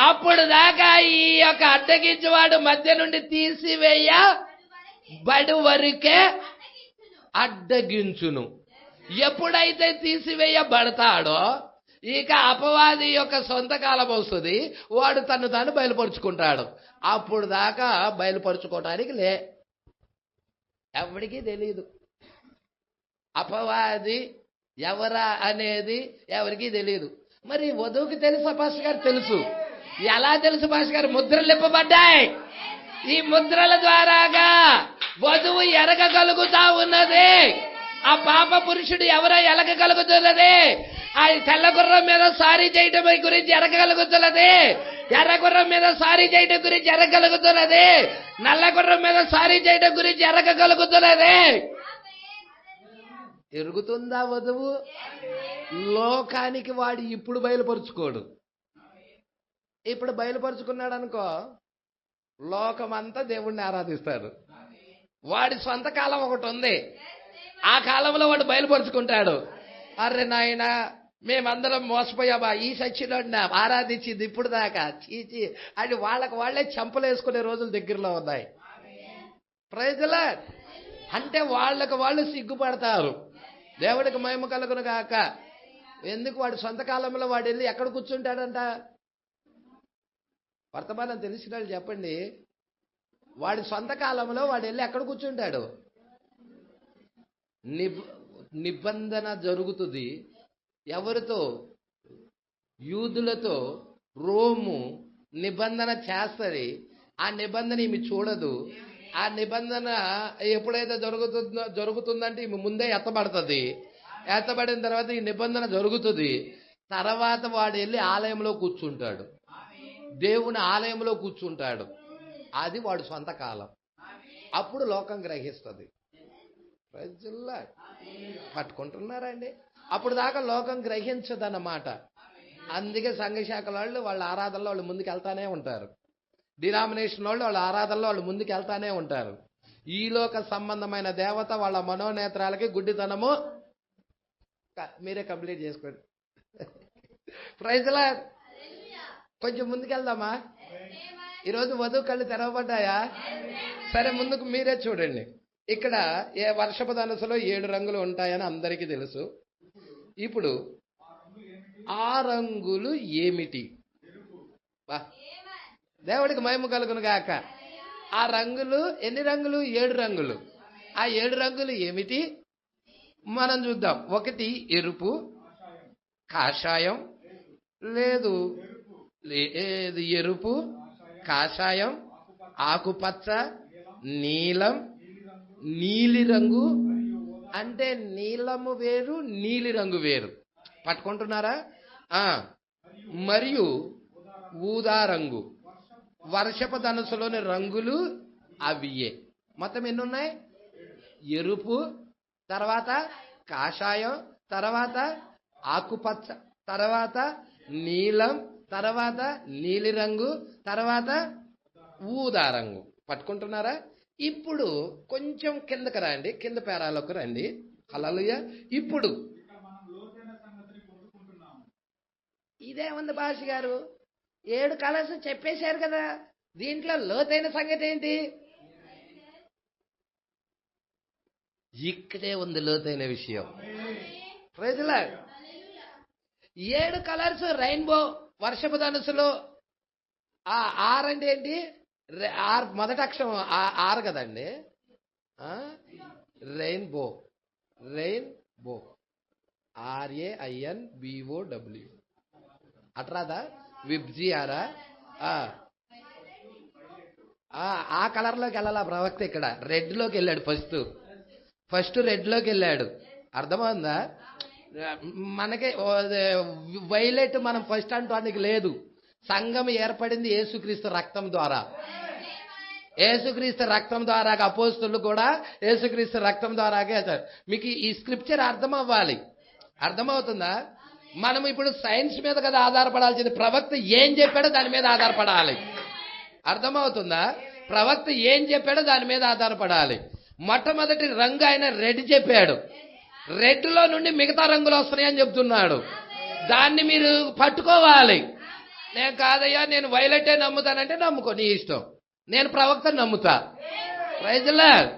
[SPEAKER 3] అప్పుడు దాకా ఈ యొక్క అడ్డగించేవాడు మధ్య నుండి తీసివేయబడి వరకే అడ్డగించును. ఎప్పుడైతే తీసివేయబడతాడో ఇక అపవాది యొక్క సొంత కాలం వస్తుంది. వాడు తను తాను బయలుపరుచుకుంటాడు. అప్పుడు దాకా బయలుపరుచుకోవటానికి ఎవరికీ తెలియదు. అపవాది ఎవరా అనేది ఎవరికీ తెలియదు. మరి వధువుకి తెలుసా పాస్టర్ గారు? తెలుసు. ఎలా తెలుసు పాస్టర్ గారు? ముద్రలు ఇప్పబడ్డాయి. ఈ ముద్రల ద్వారాగా వధువు ఎరగగలుగుతా ఉన్నది. ఆ పాప పురుషుడు ఎవరో ఎలగగలుగుతున్నది. ఆ తెల్ల గుర్రం మీద సారీ చేయటం గురించి ఎరగగలుగుతున్నది. ఎర్ర గుర్రం మీద సారీ చేయటం గురించి ఎరగగలుగుతున్నది. నల్ల గుర్రం మీద సారీ చేయటం గురించి ఎరగగలుగుతున్నది. ఎరుగుతుందా వధువు? లోకానికి వాడు ఇప్పుడు బయలుపరుచుకోడు. ఇప్పుడు బయలుపరుచుకున్నాడు అనుకో, లోకమంతా దేవుణ్ణి ఆరాధిస్తారు. వాడి సొంత కాలం ఒకటి ఉంది. ఆ కాలంలో వాడు బయలుపరుచుకుంటాడు. అరే నాయన, మేమందరం మోసపోయామా, ఈ సచ్చిలో ఆరాధించింది ఇప్పుడు దాకా చీచి అని వాళ్ళకి వాళ్లే చెంపలేసుకునే రోజులు దగ్గరలో ఉన్నాయి. Praise the Lord. అంటే వాళ్ళకు వాళ్ళు సిగ్గుపడతారు. దేవుడికి మహిమ కలుగును గాక. ఎందుకు? వాడి సొంత కాలంలో వాడు వెళ్ళి ఎక్కడ కూర్చుంటాడంట? వర్తమానం తెలిసిన వాళ్ళు చెప్పండి. వాడి సొంత కాలంలో వాడు వెళ్ళి ఎక్కడ కూర్చుంటాడు? నిబంధన జరుగుతుంది. ఎవరితో? యూదులతో రోము నిబంధన చేస్తుంది. ఆ నిబంధన ఈమె చూడదు. ఆ నిబంధన ఎప్పుడైతే జరుగుతుందంటే ఈమె ముందే ఎత్తబడుతుంది. ఎత్తబడిన తర్వాత ఈ నిబంధన జరుగుతుంది. తర్వాత వాడు వెళ్ళి ఆలయంలో కూర్చుంటాడు, దేవుని ఆలయంలో కూర్చుంటాడు. అది వాడు సొంత కాలం. అప్పుడు లోకం గ్రహిస్తుంది. ప్రజల్లా పట్టుకుంటున్నారండి. అప్పుడు దాకా లోకం గ్రహించదన్నమాట. అందుకే సంఘశాఖల వాళ్ళు వాళ్ళ ఆరాధనలో వాళ్ళు ముందుకు వెళ్తానే ఉంటారు. డినామినేషన్ వాళ్ళు వాళ్ళ ఆరాధనలో వాళ్ళు ముందుకు వెళ్తానే ఉంటారు. ఈ లోక సంబంధమైన దేవత వాళ్ళ మనోనేత్రాలకి గుడ్డితనము. మీరే కంప్లీట్ చేసుకోండి. Praise Lord. కొంచెం ముందుకెళ్దామా? ఈరోజు వధువు కళ్ళు తెరవబడ్డాయా? సరే, ముందుకు మీరే చూడండి. ఇక్కడ వర్షపు ధనుసులో 7 రంగులు ఉంటాయని అందరికీ తెలుసు. ఇప్పుడు ఆ రంగులు ఏమిటి? దేవుడికి మహిమ కలుగును గాక. ఆ రంగులు ఎన్ని రంగులు? 7 రంగులు. ఆ 7 రంగులు ఏమిటి మనం చూద్దాం. 1 ఎరుపు, కాషాయం, లేదు ఎరుపు, కాషాయం, ఆకుపచ్చ, నీలం, నీలిరంగు. అంటే నీలము వేరు, నీలిరంగు వేరు. పట్టుకుంటున్నారా? మరియు ఊదా రంగు. వర్షపు ధనుసులోని రంగులు అవియే. మొత్తం ఎన్ని ఉన్నాయి? ఎరుపు, తర్వాత కాషాయం, తర్వాత ఆకుపచ్చ, తర్వాత నీలం, తర్వాత నీలిరంగు, తర్వాత ఊదా రంగు. పట్టుకుంటున్నారా? ఇప్పుడు కొంచెం కిందకి రండి, కింద పేరాలోకి రండి. హల్లెలూయా. ఇప్పుడు ఇదేముంది భాష గారు, 7 కలర్స్ చెప్పేశారు కదా, దీంట్లో లోతైన సంగతి ఏంటి? ఇక్కడే ఉంది లోతైన విషయం. Praise lord. 7 కలర్స్ రెయిన్బో వర్షపు ధనుసులో. ఆర్ అంటే ఏంటి? ఆర్ మొదటి అక్షరం ఆర్ కదండి. Rainbow, rainbow, RAINBOW. అట్రాదా? విబ్జీ ఆరా? ఆ కలర్లోకి వెళ్ళాలా ప్రవక్త? ఇక్కడ రెడ్ లోకి వెళ్ళాడు. ఫస్ట్ రెడ్ లోకి వెళ్ళాడు. అర్థమైందా? మనకి వైలెట్ మనం ఫస్ట్ అంటానికి లేదు. సంఘం ఏర్పడింది యేసుక్రీస్తు రక్తం ద్వారా. యేసుక్రీస్తు రక్తం ద్వారా అపోస్తలులు కూడా యేసుక్రీస్తు రక్తం ద్వారాగే. మీకు ఈ స్క్రిప్చర్ అర్థం అవ్వాలి. అర్థమవుతుందా? మనం ఇప్పుడు సైన్స్ మీద కదా ఆధారపడాల్సింది. ప్రవక్త ఏం చెప్పాడో దాని మీద ఆధారపడాలి. అర్థమవుతుందా? ప్రవక్త ఏం చెప్పాడో దాని మీద ఆధారపడాలి. మొట్టమొదటి రంగు ఆయన రెడ్ చెప్పాడు. రెడ్ లో నుండి మిగతా రంగులు వస్తున్నాయని చెప్తున్నాడు. దాన్ని మీరు పట్టుకోవాలి. నేను కాదయ్యా, నేను వైలెటే నమ్ముతానంటే నమ్ముకో, నీ ఇష్టం. నేను ప్రవక్త నమ్ముతా. Praise Lord.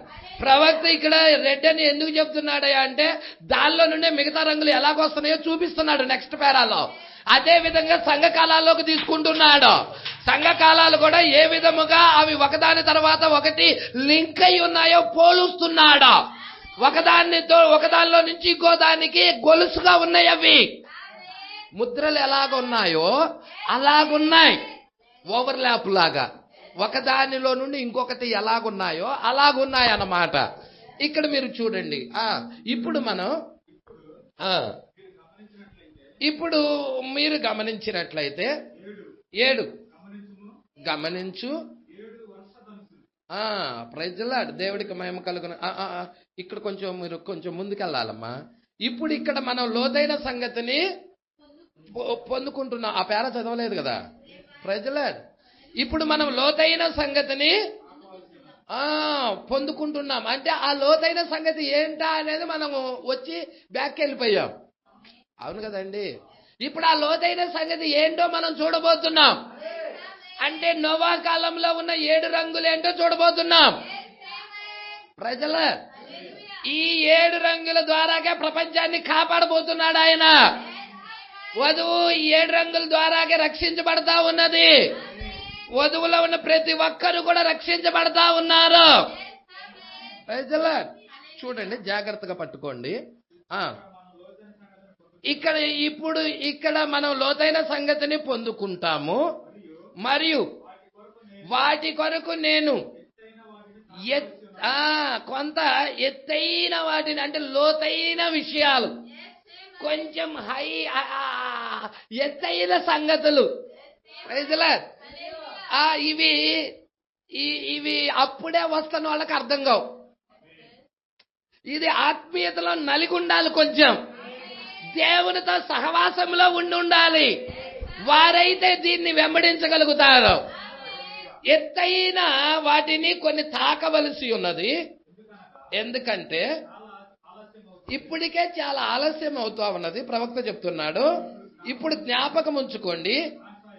[SPEAKER 3] ప్రవక్త ఇక్కడ రెడ్ అని ఎందుకు చెప్తున్నాడయ్యా అంటే దానిలో నుండే మిగతా రంగులు ఎలాగొస్తున్నాయో చూపిస్తున్నాడు నెక్స్ట్ పేరాలో. అదే విధంగా సంఘకాలాల్లోకి తీసుకుంటున్నాడు. సంఘకాలాలు కూడా ఏ విధముగా అవి ఒకదాని తర్వాత ఒకటి లింక్ అయి ఉన్నాయో పోలుస్తున్నాడు. ఒకదానిలో నుంచి ఇంకో దానికి గొలుసుగా ఉన్నాయి. అవి ముద్రలు ఎలాగున్నాయో అలాగున్నాయి. ఓవర్లాప్ లాగా ఒకదానిలో నుండి ఇంకొకటి ఎలాగున్నాయో అలాగున్నాయి అన్నమాట. ఇక్కడ మీరు చూడండి. ఇప్పుడు మనం ఇప్పుడు మీరు గమనించినట్లయితే 7 గమనించు. Praise Lord. దేవుడికి మహిమ కలుగును. ఇక్కడ కొంచెం మీరు కొంచెం ముందుకెళ్ళాలమ్మా. ఇప్పుడు ఇక్కడ మనం లోతైన సంగతిని పొందుకుంటున్నాం. ఆ పేర చదవలేదు కదా. Praise Lord. ఇప్పుడు మనం లోతైన సంగతిని పొందుకుంటున్నాం. అంటే ఆ లోతైన సంగతి ఏంటా అనేది మనము వచ్చి బ్యాక్ వెళ్ళిపోయాం. అవును కదండి. ఇప్పుడు ఆ లోతైన సంగతి ఏంటో మనం చూడబోతున్నాం. అంటే నోవా కాలంలో ఉన్న 7 రంగులు ఏంటో చూడబోతున్నాం. ప్రజల ఈ 7 రంగుల ద్వారాగా ప్రపంచాన్ని కాపాడబోతున్నాడు ఆయన. వధువు ఈ 7 రంగుల ద్వారాగా రక్షించబడతా ఉన్నది. వధువులో ఉన్న ప్రతి ఒక్కరు కూడా రక్షించబడతా ఉన్నారు. ప్రజల చూడండి, జాగ్రత్తగా పట్టుకోండి. ఇక్కడ మనం లోతైన సంగతిని పొందుకుంటాము. మరియు వాటి కొరకు నేను కొంత ఎత్తైన వాటిని అంటే లోతైన విషయాలు, కొంచెం హై ఎత్తైన సంగతులు. ఇవి ఇవి అప్పుడే వస్తున్న వాళ్ళకి అర్థం కావు. ఇది ఆత్మీయతలో నలిగి ఉండాలి, కొంచెం దేవునితో సహవాసంలో ఉండాలి. వారైతే దీన్ని వెంబడించగలుగుతారు. ఎత్తైన వాటిని కొన్ని తాకవలసి ఉన్నది. ఎందుకంటే ఇప్పటికే చాలా ఆలస్యం అవుతా ఉన్నది. ప్రవక్త చెప్తున్నాడు, ఇప్పుడు జ్ఞాపకం ఉంచుకోండి,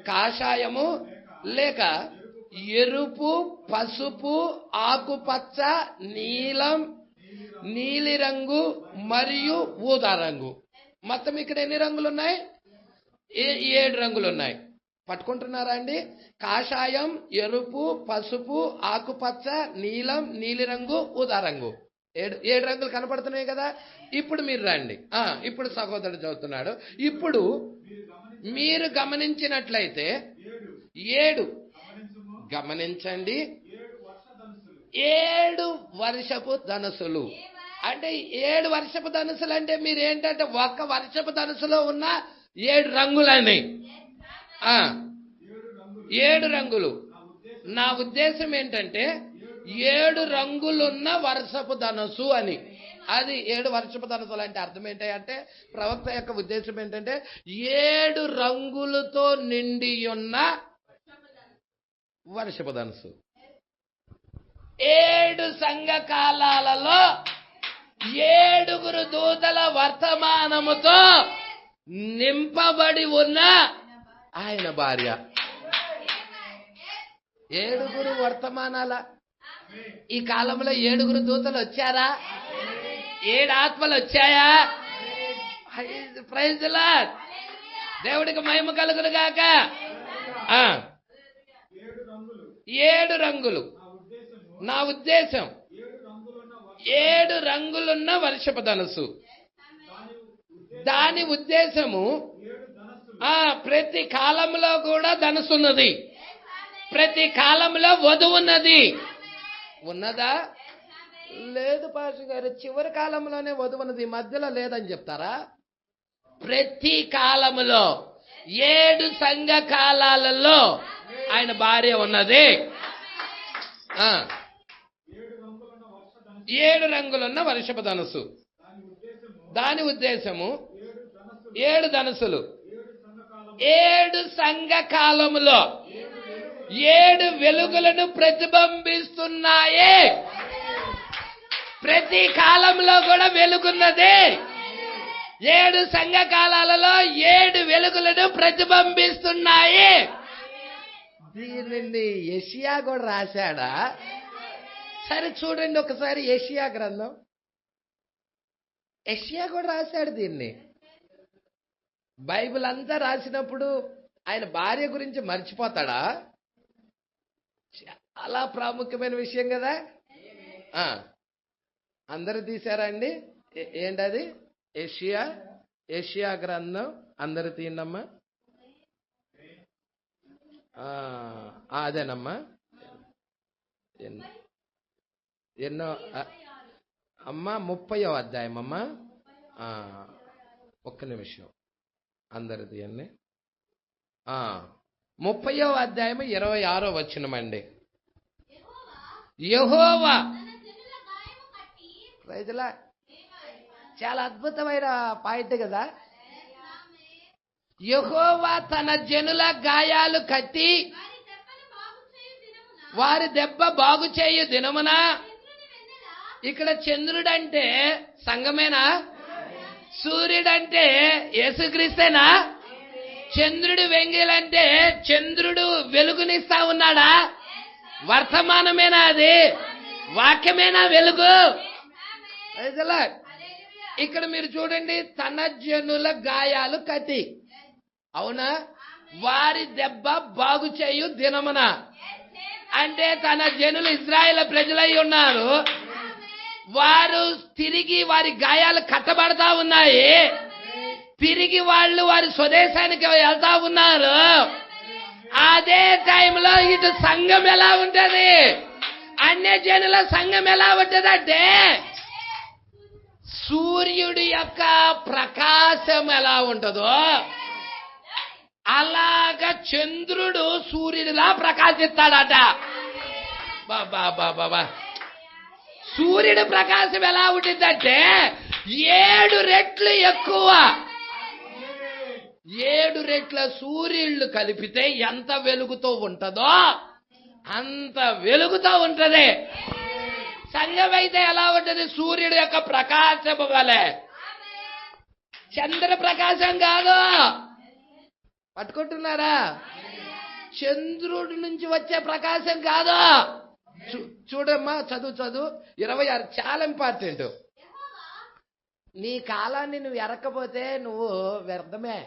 [SPEAKER 3] కాషాయము లేక ఎరుపు, పసుపు, ఆకుపచ్చ, నీలం, నీలిరంగు మరియు ఊదా రంగు, మొత్తం ఇక్కడ ఎన్ని రంగులు ఉన్నాయి? 7 రంగులు ఉన్నాయి. పట్టుకుంటున్నారా అండి? కాషాయం, ఎరుపు, పసుపు, ఆకుపచ్చ, నీలం, నీలిరంగు, ఊదా రంగు, 7 రంగులు కనపడుతున్నాయి కదా. ఇప్పుడు మీరు రండి. ఇప్పుడు సహోదరుడు చదువుతున్నాడు. ఇప్పుడు మీరు గమనించినట్లయితే 7 గమనించండి, 7 వర్షపు ధనుసులు. అంటే 7 వర్షపు ధనుసులు అంటే మీరు ఏంటంటే ఒక్క వర్షపు ధనుసులో ఉన్న 7 రంగులని. 7 రంగులు. నా ఉద్దేశం ఏంటంటే 7 రంగులున్న వర్షపు ధనుసు అని. అది 7 వర్షపు ధనుసులు అంటే అర్థం ఏంటంటే, ప్రవక్త యొక్క ఉద్దేశం ఏంటంటే 7 రంగులతో నిండి ఉన్న వర్షపు ధనుసు. 7 సంఘ కాలాలలో 7 దూతల వర్తమానముతో నింపబడి ఉన్న ఆయన భార్య. 7 వర్తమానాల. ఈ కాలంలో 7 దూతలు వచ్చారా? 7 ఆత్మలు వచ్చాయా? Praise the Lord. దేవుడికి మహిమ కలుగును గాక. 7 రంగులు. నా ఉద్దేశం 7 రంగులున్న వర్షపు ధనుసు. దాని ఉద్దేశము ప్రతి కాలంలో కూడా ధనుసున్నది, ప్రతి కాలంలో వధువు ఉన్నది. ఉన్నదా? లేదు పాస్టర్ గారు, చివరి కాలంలోనే వధువు ఉన్నది, మధ్యలో లేదని చెప్తారా? ప్రతి కాలములో 7 సంఘ కాలాలలో ఆయన భార్య ఉన్నది. 7 రంగులున్న వర్షపు ధనుసు. దాని ఉద్దేశము 7 ధనుసులు. 7 సంఘ కాలములో 7 వెలుగులను ప్రతిబింబిస్తున్నాయి. ప్రతి కాలంలో కూడా వెలుగున్నది. 7 సంఘ కాలాలలో 7 వెలుగులను ప్రతిబింబిస్తున్నాయి. దీనిని యెషయా కూడా రాశాడా? సరే చూడండి ఒకసారి యెషయా గ్రంథం. యెషయా కూడా రాశాడు దీన్ని. బైబిల్ అంతా రాసినప్పుడు ఆయన భార్య గురించి మర్చిపోతాడా? చాలా ప్రాముఖ్యమైన విషయం కదా. అందరు తీశారా అండి? ఏంటది? యెషయా గ్రంథం అందరు తీయండమ్మా. అదేనమ్మా. ఎన్నో అమ్మా? 30వ అధ్యాయం అమ్మా. ఒక్క నిమిషం అందరు తీయండి. 30వ అధ్యాయం 26వ వచనమండి. యెహోవా రైతులా, చాలా అద్భుతమైన పాయింట్ కదా. యెహోవా తన జనుల గాయాలు కట్టి వారి దెబ్బ బాగు చేయు దినమున. ఇక్కడ చంద్రుడంటే సంఘమేనా? సూర్యుడంటే యేసుక్రీస్తేనా? చంద్రుడు వెంగిలంటే చంద్రుడు వెలుగునిస్తా ఉన్నాడా? వర్తమానమేనా? అది వాక్యమేనా వెలుగు? ఇక్కడ మీరు చూడండి, తన జనుల గాయాలు కట్టి, అవునా, వారి దెబ్బ బాగు చేయు దినమున. అంటే తన జనులు ఇశ్రాయేలు ప్రజలై ఉన్నారు. వారు తిరిగి వారి గాయాలు కట్టబడతా ఉన్నాయి. తిరిగి వాళ్ళు వారి స్వదేశానికి వెళ్తా ఉన్నారు. అదే టైంలో ఇటు సంఘం ఎలా ఉంటది? అన్యజనుల సంఘం ఎలా ఉంటదంటే సూర్యుడి యొక్క ప్రకాశం ఎలా ఉంటుందో అలాగా చంద్రుడు సూర్యుడిలా ప్రకాశిస్తాడట. బాబా బాబా, సూర్యుడి ప్రకాశం ఎలా ఉంటుందంటే 7 రెట్లు ఎక్కువ. 7 రెట్ల సూర్యుళ్ళు కలిపితే ఎంత వెలుగుతో ఉంటుందో అంత వెలుగుతో ఉంటది. సంఘం అయితే ఎలా ఉంటది? సూర్యుడి యొక్క ప్రకాశము వలె, చంద్ర ప్రకాశం కాదు. పట్టుకుంటున్నారా? చంద్రుడి నుంచి వచ్చే ప్రకాశం కాదు. చూడమ్మా, చదువు 26 చాలా ఇంపార్టెంట్. నీ కాలాన్ని నువ్వు ఎరక్కపోతే నువ్వు వ్యర్థమే.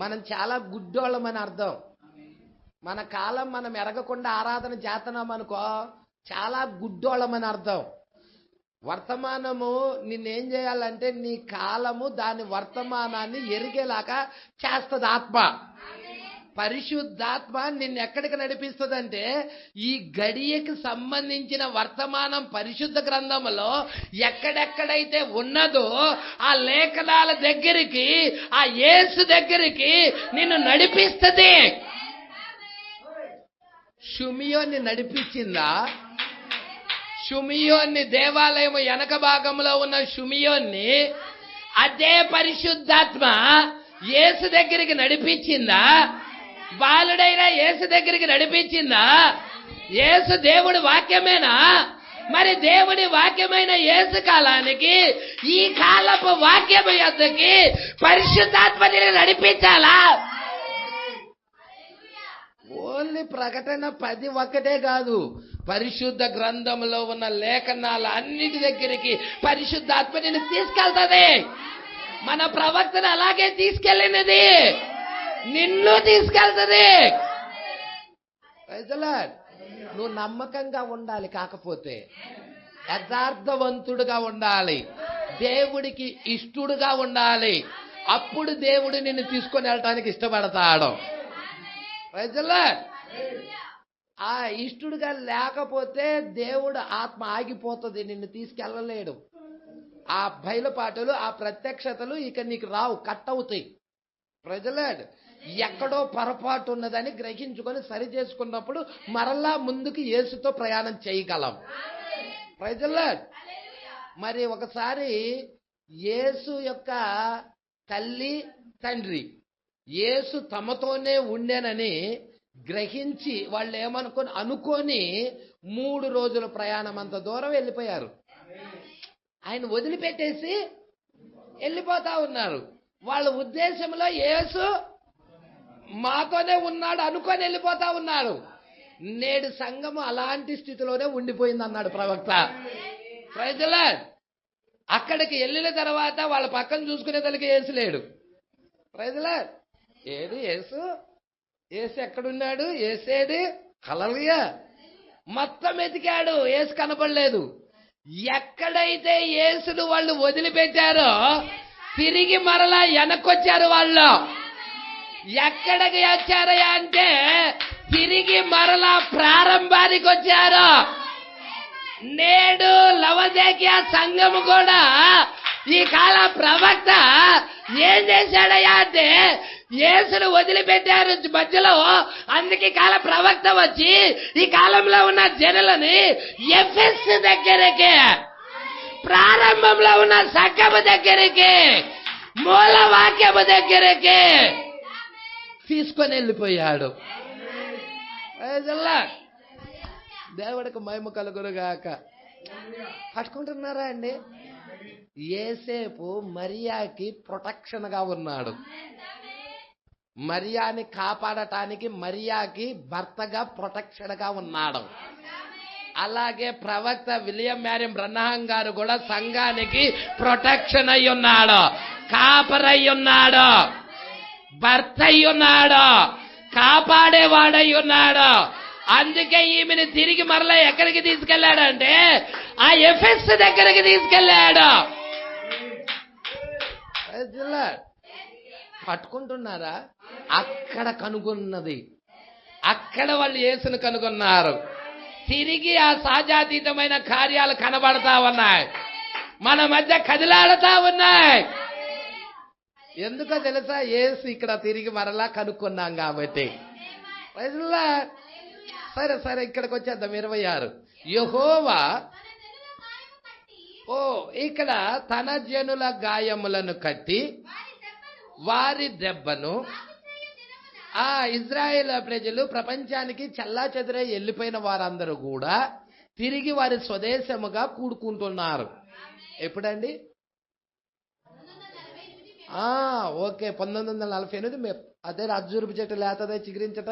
[SPEAKER 3] మనం చాలా గుడ్డోళ్ళమని అర్థం. మన కాలం మనం ఎరగకుండా ఆరాధన చేస్తున్నామనుకో చాలా గుడ్డోళ్ళమని అర్థం. వర్తమానము నిన్నేం చేయాలంటే నీ కాలము దాని వర్తమానాన్ని ఎరిగేలాగా చేస్తుంది ఆత్మ. పరిశుద్ధాత్మ నిన్ను ఎక్కడికి నడిపిస్తుందంటే ఈ గడియకి సంబంధించిన వర్తమానం పరిశుద్ధ గ్రంథంలో ఎక్కడెక్కడైతే ఉన్నదో ఆ లేఖనాల దగ్గరికి, ఆ యేసు దగ్గరికి నిన్ను నడిపిస్తుంది. షిమియోన్ని నడిపించిందా? షిమియోన్ని దేవాలయం వెనక భాగంలో ఉన్న షిమియోన్ని అదే పరిశుద్ధాత్మ యేసు దగ్గరికి నడిపించిందా? బాలుడైన యేసు దగ్గరికి నడిపించిందా? యేసు దేవుడి వాక్యమేనా? మరి దేవుడి వాక్యమైన యేసు కాలానికి ఈ కాలపు వాక్యము యొద్దకి పరిశుద్ధాత్మని నడిపించాలా? ఓన్లీ ప్రకటన 10 ఒక్కటే కాదు, పరిశుద్ధ గ్రంథంలో ఉన్న లేఖనాల అన్నిటి దగ్గరికి పరిశుద్ధాత్మ నిన్ను తీసుకెళ్తుంది. మన ప్రవక్తను అలాగే తీసుకెళ్ళినది, నిన్ను తీసుకెళ్తుంది. నువ్వు నమ్మకంగా ఉండాలి, కాకపోతే యథార్థవంతుడుగా ఉండాలి, దేవుడికి ఇష్టడుగా ఉండాలి. అప్పుడు దేవుడు నిన్ను తీసుకొని వెళ్ళటానికి ఇష్టపడతాడు. ఆ ఇష్టడుగా లేకపోతే దేవుడు ఆత్మ ఆగిపోతుంది, నిన్ను తీసుకెళ్ళలేడు. ఆ బయలుపాటలు, ఆ ప్రత్యక్షతలు ఇక నీకు రావు, కట్ అవుతాయి. ప్రజలాడ్ ఎక్కడో పొరపాటు ఉన్నదని గ్రహించుకొని సరి చేసుకున్నప్పుడు మరలా ముందుకు యేసుతో ప్రయాణం చేయగలం. ప్రజలాడ్ మరి ఒకసారి యేసు యొక్క తల్లి తండ్రి యేసు తమతోనే ఉండేనని గ్రహించి వాళ్ళు అనుకొని 3 రోజుల ప్రయాణం అంత దూరం వెళ్ళిపోయారు. ఆయన వదిలిపెట్టేసి వెళ్ళిపోతా ఉన్నారు. వాళ్ళ ఉద్దేశంలో యేసు మాతోనే ఉన్నాడు అనుకొని వెళ్ళిపోతా ఉన్నారు. నేడు సంఘము అలాంటి స్థితిలోనే ఉండిపోయింది అన్నాడు ప్రవక్త. Praise the Lord. అక్కడికి వెళ్ళిన తర్వాత వాళ్ళ పక్కన చూసుకునేదానికి యేసు లేడు. Praise the Lord. ఏది యేసు? యేసు ఎక్కడున్నాడు? యేసేది? హల్లెలూయా. మొత్తం ఎతికాడు, యేసు కనపడలేదు. ఎక్కడైతే యేసును వాళ్ళు వదిలిపెట్టారో తిరిగి మరలా వెనక్కొచ్చారు. వాళ్ళు ఎక్కడికి వచ్చారయ్యా అంటే తిరిగి మరలా ప్రారంభానికి వచ్చారు. నేడు లవోదికయ సంఘము కూడా ఈ కాల ప్రవక్త ఏం చేశాడయ్యా అంటే యేసును వదిలిపెట్టారు మధ్యలో. అందుకే కాల ప్రవక్త వచ్చి ఈ కాలంలో ఉన్న జనులని ఎఫెస్ దగ్గరికి, ప్రారంభంలో ఉన్న సంఘము దగ్గరికి, మూల వాక్యము దగ్గరికి తీసుకొని వెళ్ళిపోయాడు. దేవుడికి మహిమ కలుగునుగాక. పట్టుకుంటున్నారా అండి? యేసేపు మరియాకి ప్రొటెక్షన్ గా ఉన్నాడు. మరియాని కాపాడటానికి మరియాకి భర్తగా ప్రొటెక్షన్ గా ఉన్నాడు. అలాగే ప్రవక్త విలియం మ్యారియం బ్రన్హాం గారు కూడా సంఘానికి ప్రొటెక్షన్ అయి ఉన్నాడు, కాపరై ఉన్నాడు, భర్త అయి ఉన్నాడు, కాపాడేవాడై ఉన్నాడు. అందుకే ఈమెను తిరిగి మరలా ఎక్కడికి తీసుకెళ్లాడంటే ఆ ఎఫెస్ దగ్గరికి తీసుకెళ్లాడు. పట్టుకుంటున్నారా? అక్కడ కనుగొన్నది అక్కడ వాళ్ళు యేసును కనుగొన్నారు. తిరిగి ఆ సహజాతీతమైన కార్యాలు కనబడతా ఉన్నాయి, మన మధ్య కదిలాడుతా ఉన్నాయి. ఎందుకో తెలుసా? యేసు ఇక్కడ తిరిగి మరలా కనుక్కున్నాం కాబట్టి. సరే సరే, ఇక్కడికి వచ్చేద్దాం. 26 యెహోవా ఇక్కడ తన జనుల గాయములను కట్టి వారి దెబ్బను ఇజ్రాయేల్ ప్రజలు ప్రపంచానికి చల్లా చెదురై వెళ్ళిపోయిన వారందరూ కూడా తిరిగి వారి స్వదేశముగా కూడుకుంటున్నారు. ఎప్పుడండి? ఓకే, 1948. అదే రాజూరుపు చెట్టు లేతదే చిగురించట.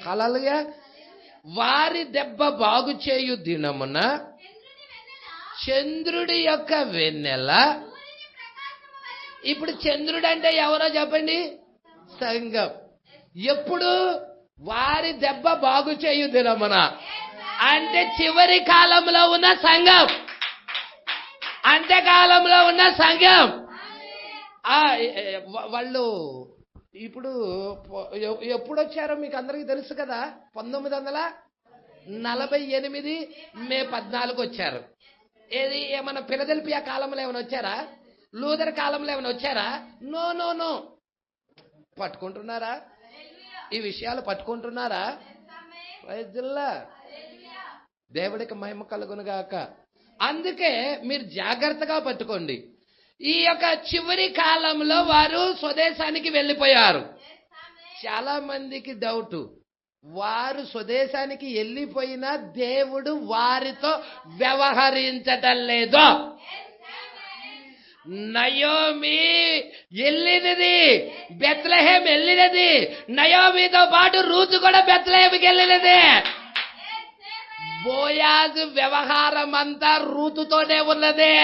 [SPEAKER 3] హల్లెలూయా. వారి దెబ్బ బాగు చేయు దినమున చంద్రుడి యొక్క వెన్నెల. ఇప్పుడు చంద్రుడు అంటే ఎవరో చెప్పండి? సంఘం. ఎప్పుడు? వారి దెబ్బ బాగు చేయు దినమున అంటే చివరి కాలంలో ఉన్న సంఘం, అంత్యకాలంలో ఉన్న సంఘం. వాళ్ళు ఇప్పుడు ఎప్పుడు వచ్చారో మీకు అందరికీ తెలుసు కదా. 1948 మే 14 వచ్చారు. ఏది ఏమన్నా ఫిలదెల్ఫియా కాలంలో ఏమైనా వచ్చారా? లూథర్ కాలంలో ఏమైనా వచ్చారా? No no no. పట్టుకుంటున్నారా? ఈ విషయాలు పట్టుకుంటున్నారా? దేవుడికి మహిమ కలుగునుగాక. అందుకే మీరు జాగ్రత్తగా పట్టుకోండి. ఈ యొక్క చివరి కాలంలో వారు స్వదేశానికి వెళ్ళిపోయారు. చాలా మందికి డౌట్, వారు స్వదేశానికి వెళ్ళిపోయినా దేవుడు వారితో వ్యవహరించటం లేదు. Naomi వెళ్ళినది, Bethlehem వెళ్ళినది. నయోమితో పాటు రూతు కూడా బెత్లెహేంకి వెళ్ళినది. బోయాజు వ్యవహారం అంతా రూతుతోనే ఉన్నది.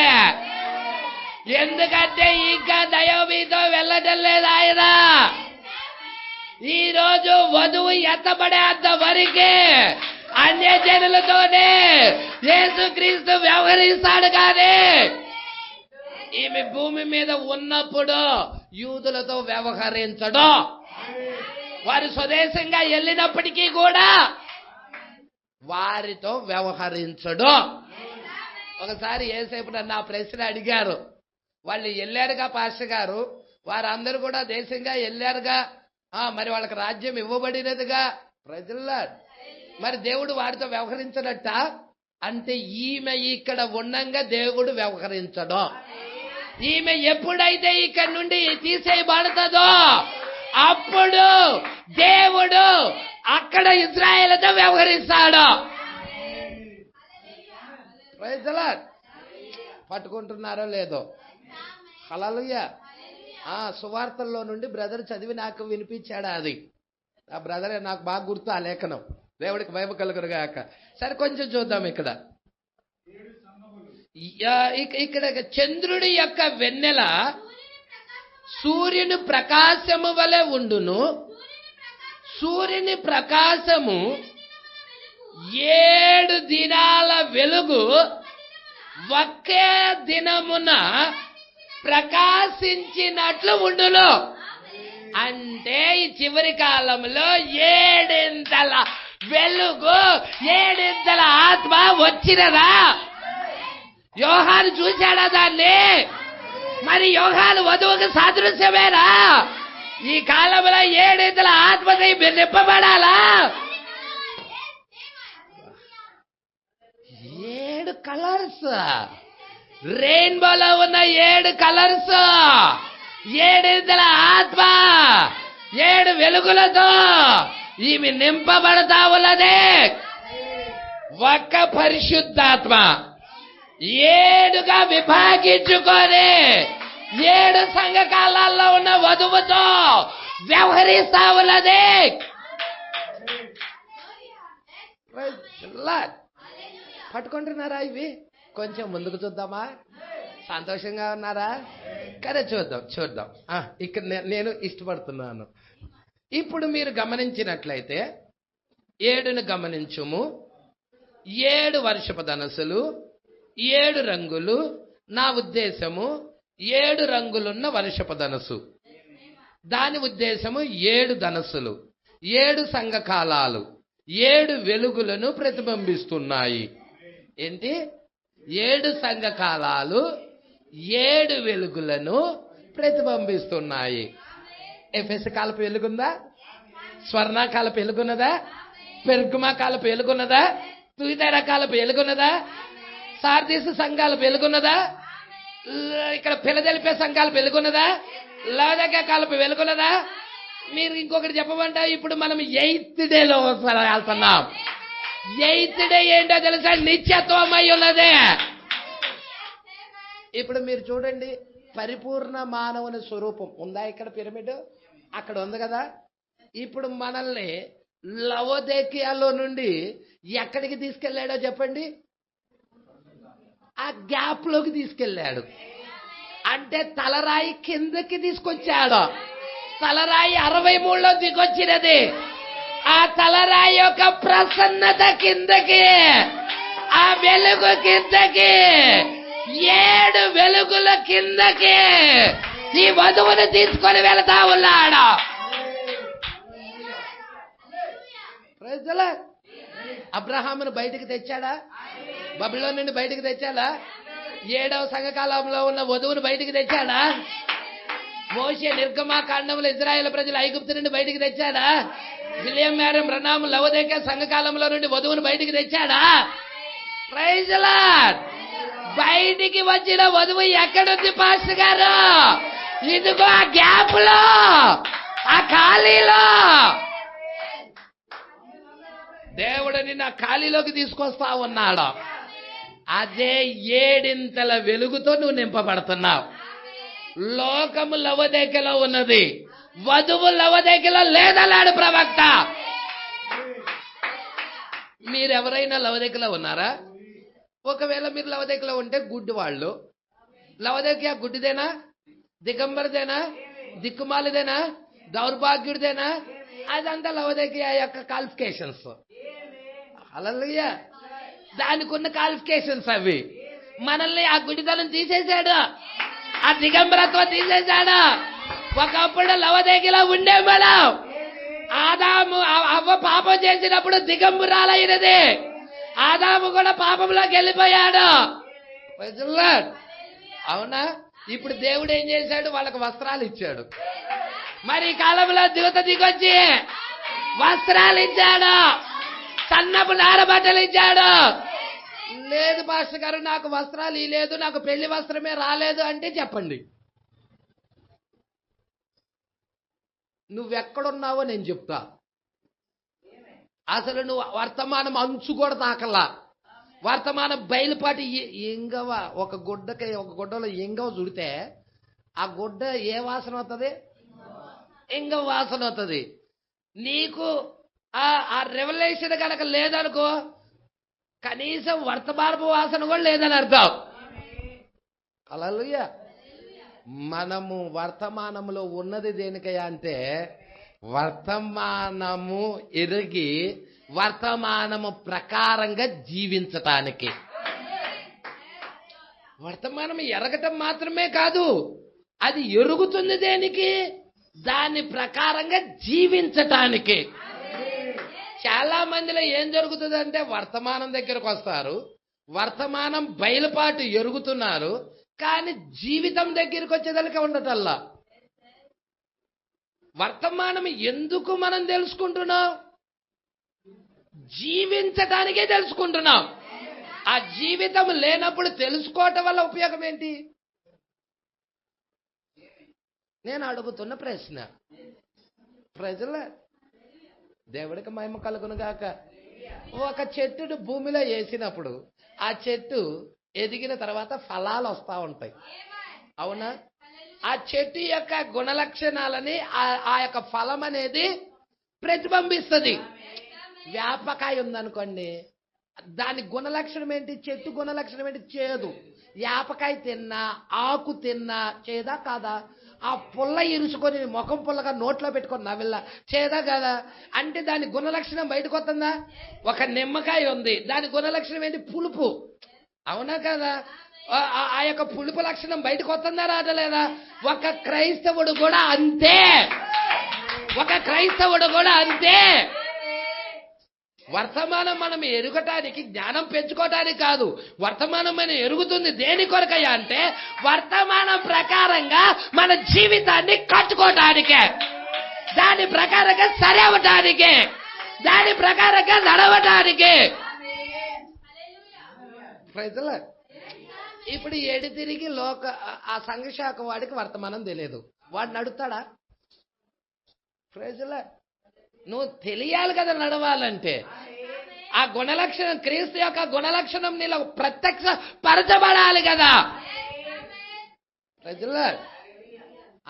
[SPEAKER 3] ఎందుకంటే ఇంకా నయోమితో వెళ్ళటం లేదు ఆయన. ఈ రోజు వధువు ఎత్తబడేంత వరకే అన్యజనులతోనే యేసుక్రీస్తు వ్యవహరిస్తాడు. కానీ ఈమె భూమి మీద ఉన్నప్పుడు యూదులతో వ్యవహరించడు. వారు స్వదేశంగా వెళ్ళినప్పటికీ కూడా వారితో వ్యవహరించడు. ఒకసారి యేసేపు నన్ను ఆ ప్రశ్న అడిగారు. వాళ్ళు వెళ్ళారుగా పాస్టర్ గారు, వారందరూ కూడా దేశంగా వెళ్ళారుగా, మరి వాళ్ళకి రాజ్యం ఇవ్వబడినదిగా. ప్రజల్లా మరి దేవుడు వారితో వ్యవహరించడట అంటే ఈమె ఇక్కడ ఉండంగా దేవుడు వ్యవహరించడు. ఈమె ఎప్పుడైతే ఇక్కడ నుండి తీసేయబడుతుందో అప్పుడు దేవుడు అక్కడ ఇజ్రాయేలుతో వ్యవహరిస్తాడు. పట్టుకుంటున్నారో లేదో? హల్లెలూయా. సువార్తల్లో నుండి బ్రదర్ చదివి నాకు వినిపించాడు. అది ఆ బ్రదర్ నాకు బాగా గుర్తు ఆ లేఖనం. దేవుడికి మహిమ కలుగునుగాక. సరే, కొంచెం చూద్దాం. ఇక్కడ చంద్రుడి యొక్క వెన్నెల సూర్యుని ప్రకాశము వలె ఉండును. సూర్యుని ప్రకాశము 7 దినాల వెలుగు ఒకే దినమున ప్రకాశించినట్లు ఉండును. అంటే ఈ చివరి కాలంలో 7 వెలుగు, 7 ఆత్మ వచ్చినదా? యోహాను చూశాడా దాన్ని? మరి యోహాను వధువుకు సాదృశ్యమేనా? ఈ కాలంలో 7 ఆత్మతో నింపబడాలా? 7 కలర్స్, రెయిన్బోలో ఉన్న 7 కలర్స్, 7 ఆత్మ, 7 వెలుగులతో ఈమె నింపబడతా ఉన్నదే. ఒక్క పరిశుద్ధాత్మ 7గా విభాగించుకొని 7 సంఘకాలాల్లో ఉన్న వధువుతో వ్యవహరిస్తా ఉన్నది. పట్టుకుంటున్నారా? ఇవి కొంచెం ముందుకు చూద్దామా? సంతోషంగా ఉన్నారా? కరే చూద్దాం. ఇక్కడ నేను ఇష్టపడుతున్నాను. ఇప్పుడు మీరు గమనించినట్లయితే 7ను గమనించుము. 7 వర్షపు ధనస్సులు, 7 రంగులు. నా ఉద్దేశము 7 రంగులున్న వర్షపు ధనస్సు, దాని ఉద్దేశము 7 ధనస్సులు. 7 సంఘకాలాలు 7 వెలుగులను ప్రతిబింబిస్తున్నాయి. ఏంటి? 7 సంఘకాలాలు 7 వెలుగులను ప్రతిబింబిస్తున్నాయి. ఎఫెసు కాలపు వెలుగుందా? స్వర్ణ కాలపు వెలుగున్నదా? పెర్గమా కాలపు వెలుగున్నదా? తుయితైర కాలపు వెలుగున్నదా? సార్దీసు సంఘాలకు వెలుగున్నదా? ఇక్కడ ఫిలదెల్ఫియా సంఘాలకు వెలుగున్నదా? లవొదికయ కాలపు వెలుగున్నదా? మీరు ఇంకొకటి చెప్పమంటే ఇప్పుడు మనం 8th డేలో వెళ్తున్నాం. 8th డే ఏంటో తెలుసా? నిత్యత్వం అయి ఉన్నదే. ఇప్పుడు మీరు చూడండి, పరిపూర్ణ మానవుని స్వరూపం ఉందా ఇక్కడ? పిరమిడ్ అక్కడ ఉంది కదా. ఇప్పుడు మనల్ని లవొదికయలో నుండి ఎక్కడికి తీసుకెళ్లాడో చెప్పండి? ఆ గ్యాప్ లోకి తీసుకెళ్లాడు. అంటే తలరాయి కిందకి తీసుకొచ్చాడు. తలరాయి 63లో దిగొచ్చినది. ఆ తలరాయి యొక్క ప్రసన్నత కిందకి, ఆ వెలుగు కిందకి, 7 వెలుగుల కిందకి ఈ వధువును తీసుకొని వెళతా ఉన్నాడు. అబ్రహామును బయటికి తెచ్చాడా? బబులోను నుండి బయటికి తెచ్చాడా? 7వ సంఘకాలంలో ఉన్న వధువును బయటికి తెచ్చాడా? మోషే నిర్గమాకాండంలో ఇజ్రాయేల్ ప్రజలు ఐగుప్తు నుండి బయటికి తెచ్చాడా? విలియం మేరీ బ్రనాము లవొదికయ సంఘకాలంలో నుండి వధువును బయటికి తెచ్చాడా? Praise the lord. బయటికి వచ్చిన వధువు ఎక్కడుంది పాస్టర్ గారు? ఇదిగో ఆ గ్యాప్ లో, ఆ ఖాళీలో. దేవుడు నిన్న ఖాళీలోకి తీసుకొస్తా ఉన్నాడు. అదే 7 వెలుగుతో నువ్వు నింపబడుతున్నావు. లోకము లవొదికయలో ఉన్నది, వధువు లవొదికయలో లేదన్నాడు ప్రవక్త. మీరెవరైనా లవొదికయలో ఉన్నారా? ఒకవేళ మీరు లవొదికయలో ఉంటే గుడ్డి వాళ్ళు. లవొదికయ గుడ్డిదేనా? దిగంబరదేనా? దిక్కుమాలిదేనా? దౌర్భాగ్యుడిదేనా? అదంతా లవొదికయ యొక్క క్వాలిఫికేషన్స్. హల్లెలూయా. దానికి ఉన్న క్వాలిఫికేషన్స్ అవి. మనల్ని ఆ గుడితనం తీసేశాడు, ఆ దిగంబరత్వం తీసేశాడు. ఒకప్పుడు లవొదికయలో ఉండే మనం. ఆదాము అవ్వ పాపం చేసినప్పుడు దిగంబరాలైనది. ఆదాము కూడా పాపంలోకి వెళ్ళిపోయాడు. అవునా? ఇప్పుడు దేవుడు ఏం చేశాడు? వాళ్ళకి వస్త్రాలు ఇచ్చాడు. మరి ఈ కాలంలో దివత దిగొచ్చి వస్త్రాలు ఇచ్చాడు, సన్నపు నార బట్టలు ఇచ్చాడు. లేదు పాస్టర్ గారు, నాకు వస్త్రాలు లేదు, నాకు పెళ్లి వస్త్రమే రాలేదు అంటే చెప్పండి. నువ్వెక్కడున్నావో నేను చెప్తా. అసలు నువ్వు వర్తమానం అంచు కూడా తాకల్లా. వర్తమానం బయలుపాటి ఇంగవ, ఒక గుడ్డలో ఇంగవ చుడితే ఆ గుడ్డ ఏ వాసన అవుతుంది? ఇంగవ వాసన అవుతుంది. నీకు ఆ రెవల్యూషన్ కనుక లేదనుకో, కనీసం వర్తమానపు వాసన కూడా లేదని అర్థం. హల్లెలూయా. మనము వర్తమానంలో ఉన్నది దేనికయ్యా అంటే, వర్తమానము ఎరిగి వర్తమానము ప్రకారంగా జీవించటానికి. వర్తమానం ఎరగటం మాత్రమే కాదు, అది ఎరుగుతుంది దేనికి? దాని ప్రకారంగా జీవించటానికి. చాలా మందిలో ఏం జరుగుతుందంటే, వర్తమానం దగ్గరకు వస్తారు, వర్తమానం బయలుపాటు ఎరుగుతున్నారు, కానీ జీవితం దగ్గరికి వచ్చేదానికి ఉండటల్లా. వర్తమానం ఎందుకు మనం తెలుసుకుంటున్నాం? జీవించటానికే తెలుసుకుంటున్నాం. ఆ జీవితం లేనప్పుడు తెలుసుకోవటం వల్ల ఉపయోగం ఏంటి? నేను అడుగుతున్న ప్రశ్న. ప్రజల దేవుడికి మహిమ కలుగును గాక. ఒక చెట్టును భూమిలో వేసినప్పుడు ఆ చెట్టు ఎదిగిన తర్వాత ఫలాలు వస్తూ ఉంటాయి. అవునా? ఆ చెట్టు యొక్క గుణలక్షణాలని ఆ యొక్క ఫలం అనేది ప్రతిబింబిస్తుంది. వేపకాయ ఉందనుకోండి, దాని గుణలక్షణం ఏంటి? చెట్టు గుణలక్షణం ఏంటి? చేదు. వేపకాయ తిన్నా, ఆకు తిన్నా చేదా కాదా? ఆ పుల్ల ఇరుచుకొని ముఖం పుల్లగా నోట్లో పెట్టుకొని నవ్విల్లా చేదా కాదా? అంటే దాని గుణలక్షణం బయటకు వస్తుందా? ఒక నిమ్మకాయ ఉంది, దాని గుణలక్షణం ఏంటి? పులుపు. అవునా కదా? ఆ యొక్క పులుపు లక్షణం బయటకు వస్తుందా రావట్లేదా? ఒక క్రైస్తవుడు కూడా అంతే. ఒక క్రైస్తవుడు కూడా అంతే. వర్తమానం మనం ఎరుగటానికి, జ్ఞానం పెంచుకోవటానికి కాదు. వర్తమానం మనం ఎరుగుతుంది దేని కొరకయ్యా అంటే వర్తమానం ప్రకారంగా మన జీవితాన్ని కట్టుకోవటానికే, దాని ప్రకారంగా సరి అవ్వటానికే, దాని ప్రకారంగా నడవటానికే. ప్రజల ఇప్పుడు ఎడి తిరిగి ఆ సంఘశాఖ వాడికి వర్తమానం తెలియదు, వాడు నడుస్తాడా? ప్రజల నువ్వు తెలియాలి కదా నడవాలంటే. ఆ గుణలక్షణం, క్రీస్తు యొక్క గుణలక్షణం నీలో ప్రత్యక్ష పరచబడాలి కదా ప్రజల.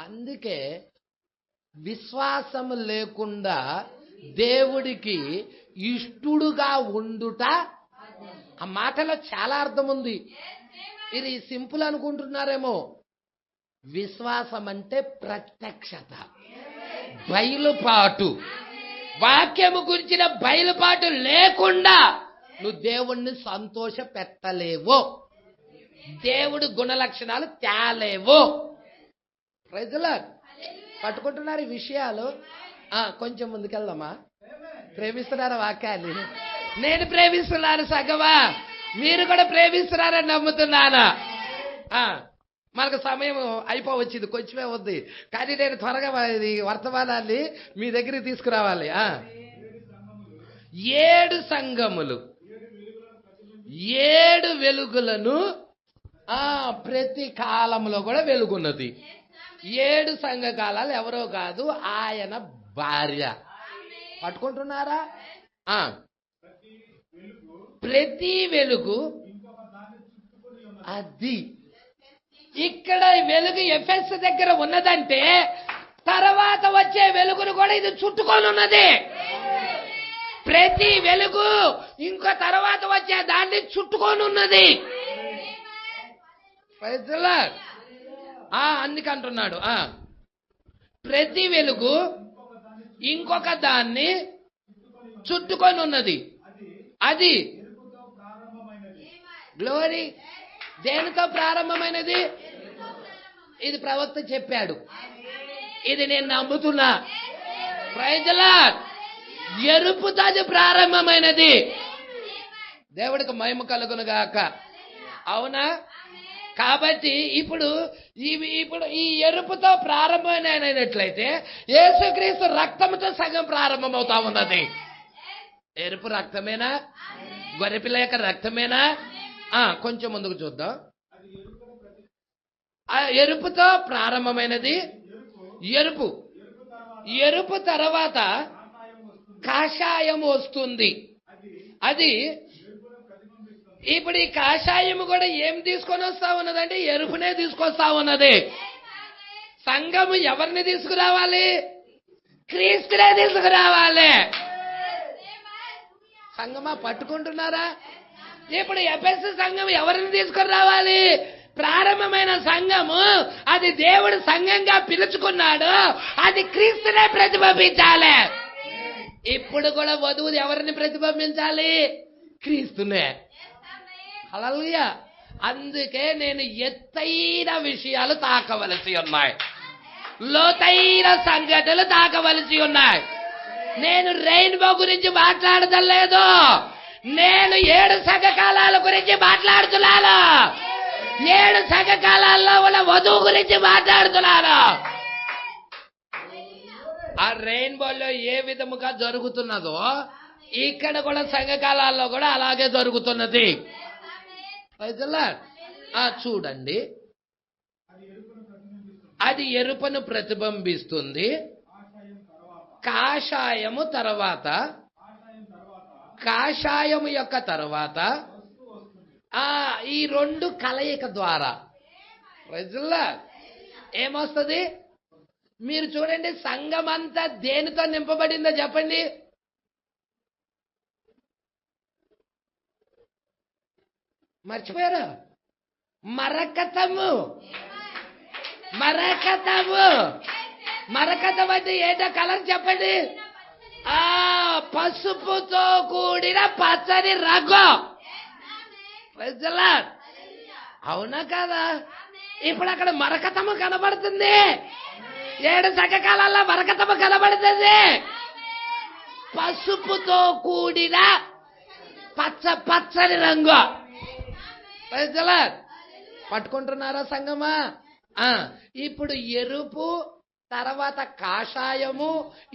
[SPEAKER 3] అందుకే విశ్వాసము లేకుండా దేవుడికి ఇష్టుడుగా ఉండుట, ఆ మాటలో చాలా అర్థం ఉంది. ఇది సింపుల్ అనుకుంటున్నారేమో. విశ్వాసం అంటే ప్రత్యక్షత, బయలుపాటు. వాక్యము గురించిన బయలుపాటు లేకుండా నువ్వు దేవుణ్ణి సంతోష పెట్టలేవు, దేవుడు గుణలక్షణాలు తేలేవు. ప్రజల పట్టుకుంటున్నారు ఈ విషయాలు. కొంచెం ముందుకెళ్దామా? ప్రేమిస్తున్నారా వాక్యాన్ని? నేను ప్రేమిస్తున్నాను సగవా, మీరు కూడా ప్రేమిస్తున్నారని నమ్ముతున్నానా? మనకు సమయం అయిపోవచ్చింది, కొంచెమే ఉంది. కానీ నేను త్వరగా ఇది వర్తమానాన్ని మీ దగ్గరికి తీసుకురావాలి. 7 సంఘములు, 7 వెలుగులను ప్రతి కాలంలో కూడా వెలుగున్నది. 7 సంఘకాలాలు ఎవరో కాదు, ఆయన భార్య. పట్టుకుంటున్నారా? ప్రతి వెలుగు అది. ఇక్కడ వెలుగు ఎఫెస్ దగ్గర ఉన్నదంటే తర్వాత వచ్చే వెలుగును కూడా ఇది చుట్టుకొని ఉన్నది. ప్రతి వెలుగు ఇంకో తర్వాత వచ్చే దాన్ని చుట్టుకొని ఉన్నది. అందుకంటున్నాడు ప్రతి వెలుగు ఇంకొక దాన్ని చుట్టుకొని ఉన్నది. అది గ్లోరీ దేనితో ప్రారంభమైనది? ఇది ప్రవక్త చెప్పాడు, ఇది నేను నమ్ముతున్నా. Praise the lord. ఎరుపుతో అది ప్రారంభమైనది. దేవుడికి మహిమ కలుగును గాక. అవునా? కాబట్టి ఇప్పుడు ఈ ఎరుపుతో ప్రారంభమైనట్లయితే యేసుక్రీస్తు రక్తంతో సగం ప్రారంభమవుతా ఉన్నది. ఎరుపు రక్తమేనా? గొర్రెపిల్ల యొక్క రక్తమేనా? కొంచెం ముందుకు చూద్దాం. ఎరుపుతో ప్రారంభమైనది ఎరుపు. ఎరుపు తర్వాత కాషాయం వస్తుంది. అది ఇప్పుడు ఈ కాషాయము కూడా ఏం తీసుకొని వస్తా ఉన్నదంటే ఎరుపునే తీసుకొస్తా ఉన్నది. సంఘము ఎవరిని తీసుకురావాలి? క్రీస్తునే తీసుకురావాలి. సంఘమా పట్టుకుంటున్నారా? ఇప్పుడు ఎఫెసు సంఘం ఎవరిని తీసుకుని రావాలి? ప్రారంభమైన సంఘము, అది దేవుడు సంఘంగా పిలుచుకున్నాడు, అది క్రీస్తునే ప్రతిబింబించాలి. ఇప్పుడు కూడా వధువు ఎవరిని ప్రతిబింబించాలి? క్రీస్తునే. హల్లెలూయా. అందుకే నేను ఎత్తైన విషయాలు తాకవలసి ఉన్నాయి, లోతైన సంఘటనలు తాకవలసి ఉన్నాయి. నేను రెయిన్బో గురించి మాట్లాడడం లేదు, నేను 7 సంఘకాలాల గురించి మాట్లాడుతున్నాను. 7 సంఘకాలాల్లో ఉన్న వధువు గురించి మాట్లాడుతున్నాను. ఆ రెయిన్బోలో ఏ విధముగా జరుగుతున్నదో ఇక్కడ కూడా సంఘకాలాల్లో కూడా అలాగే జరుగుతున్నది. చూడండి, అది ఎరుపును ప్రతిబింబిస్తుంది. కాషాయము తర్వాత, కాషాయము యొక్క తర్వాత ఈ 2 కలయిక ద్వారా ఏమొస్తుంది? మీరు చూడండి, సంఘం అంతా దేనితో నింపబడిందో చెప్పండి. మర్చిపోయారా? మరకతము. మరకతము. మరకతం అంటే ఏంటో కలర్ చెప్పండి. పసుపుతో కూడిన పచ్చని రంగు. అవునా కదా? ఇప్పుడు అక్కడ మరకతము కనబడుతుంది. 7 సంఘకాలాల్లో మరకతము కనబడుతుంది. పసుపుతో కూడిన పచ్చని రంగు. పట్టుకుంటున్నారా సంగమా? ఇప్పుడు ఎరుపు తర్వాత కాషాయము,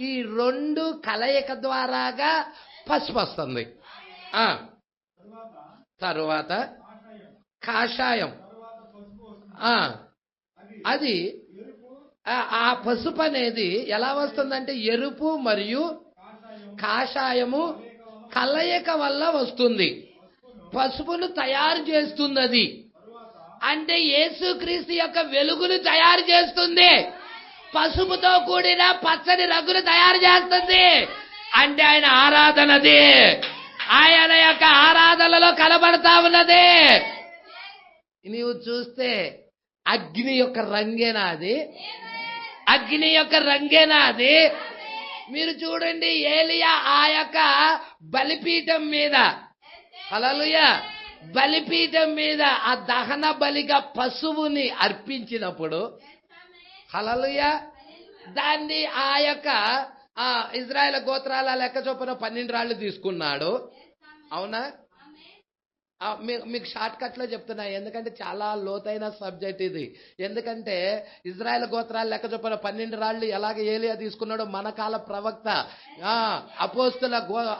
[SPEAKER 3] ఈ 2 కలయిక ద్వారాగా పసుపు వస్తుంది. తరువాత కాషాయం. అది ఆ పసుపు అనేది ఎలా వస్తుందంటే ఎరుపు మరియు కాషాయము కలయిక వల్ల వస్తుంది. పసుపును తయారు చేస్తుంది. అది అంటే యేసుక్రీస్తు యొక్క వెలుగును తయారు చేస్తుంది. పసుపుతో కూడిన పచ్చని రంగును తయారు చేస్తుంది. అంటే ఆయన ఆరాధనది, ఆయన యొక్క ఆరాధనలో కనబడతా ఉన్నది. నీవు చూస్తే అగ్ని యొక్క రంగేనా అది? అగ్ని యొక్క రంగేనా అది? మీరు చూడండి, ఏలియా ఆ యొక్క బలిపీఠం మీద, హల్లెలూయా, బలిపీఠం మీద ఆ దహన బలిగా పశువుని అర్పించినప్పుడు, హల్లెలూయా, దాన్ని ఆ యొక్క ఇజ్రాయేల్ గోత్రాల లెక్క చొప్పున 12 రాళ్లు తీసుకున్నాడు. అవునా? మీకు షార్ట్ కట్ లో చెప్తున్నా, ఎందుకంటే చాలా లోతైన సబ్జెక్ట్ ఇది. ఎందుకంటే ఇజ్రాయేల్ గోత్రాల లెక్క చొప్పున 12 రాళ్లు ఎలాగ ఏలియా తీసుకున్నాడో మన కాల ప్రవక్త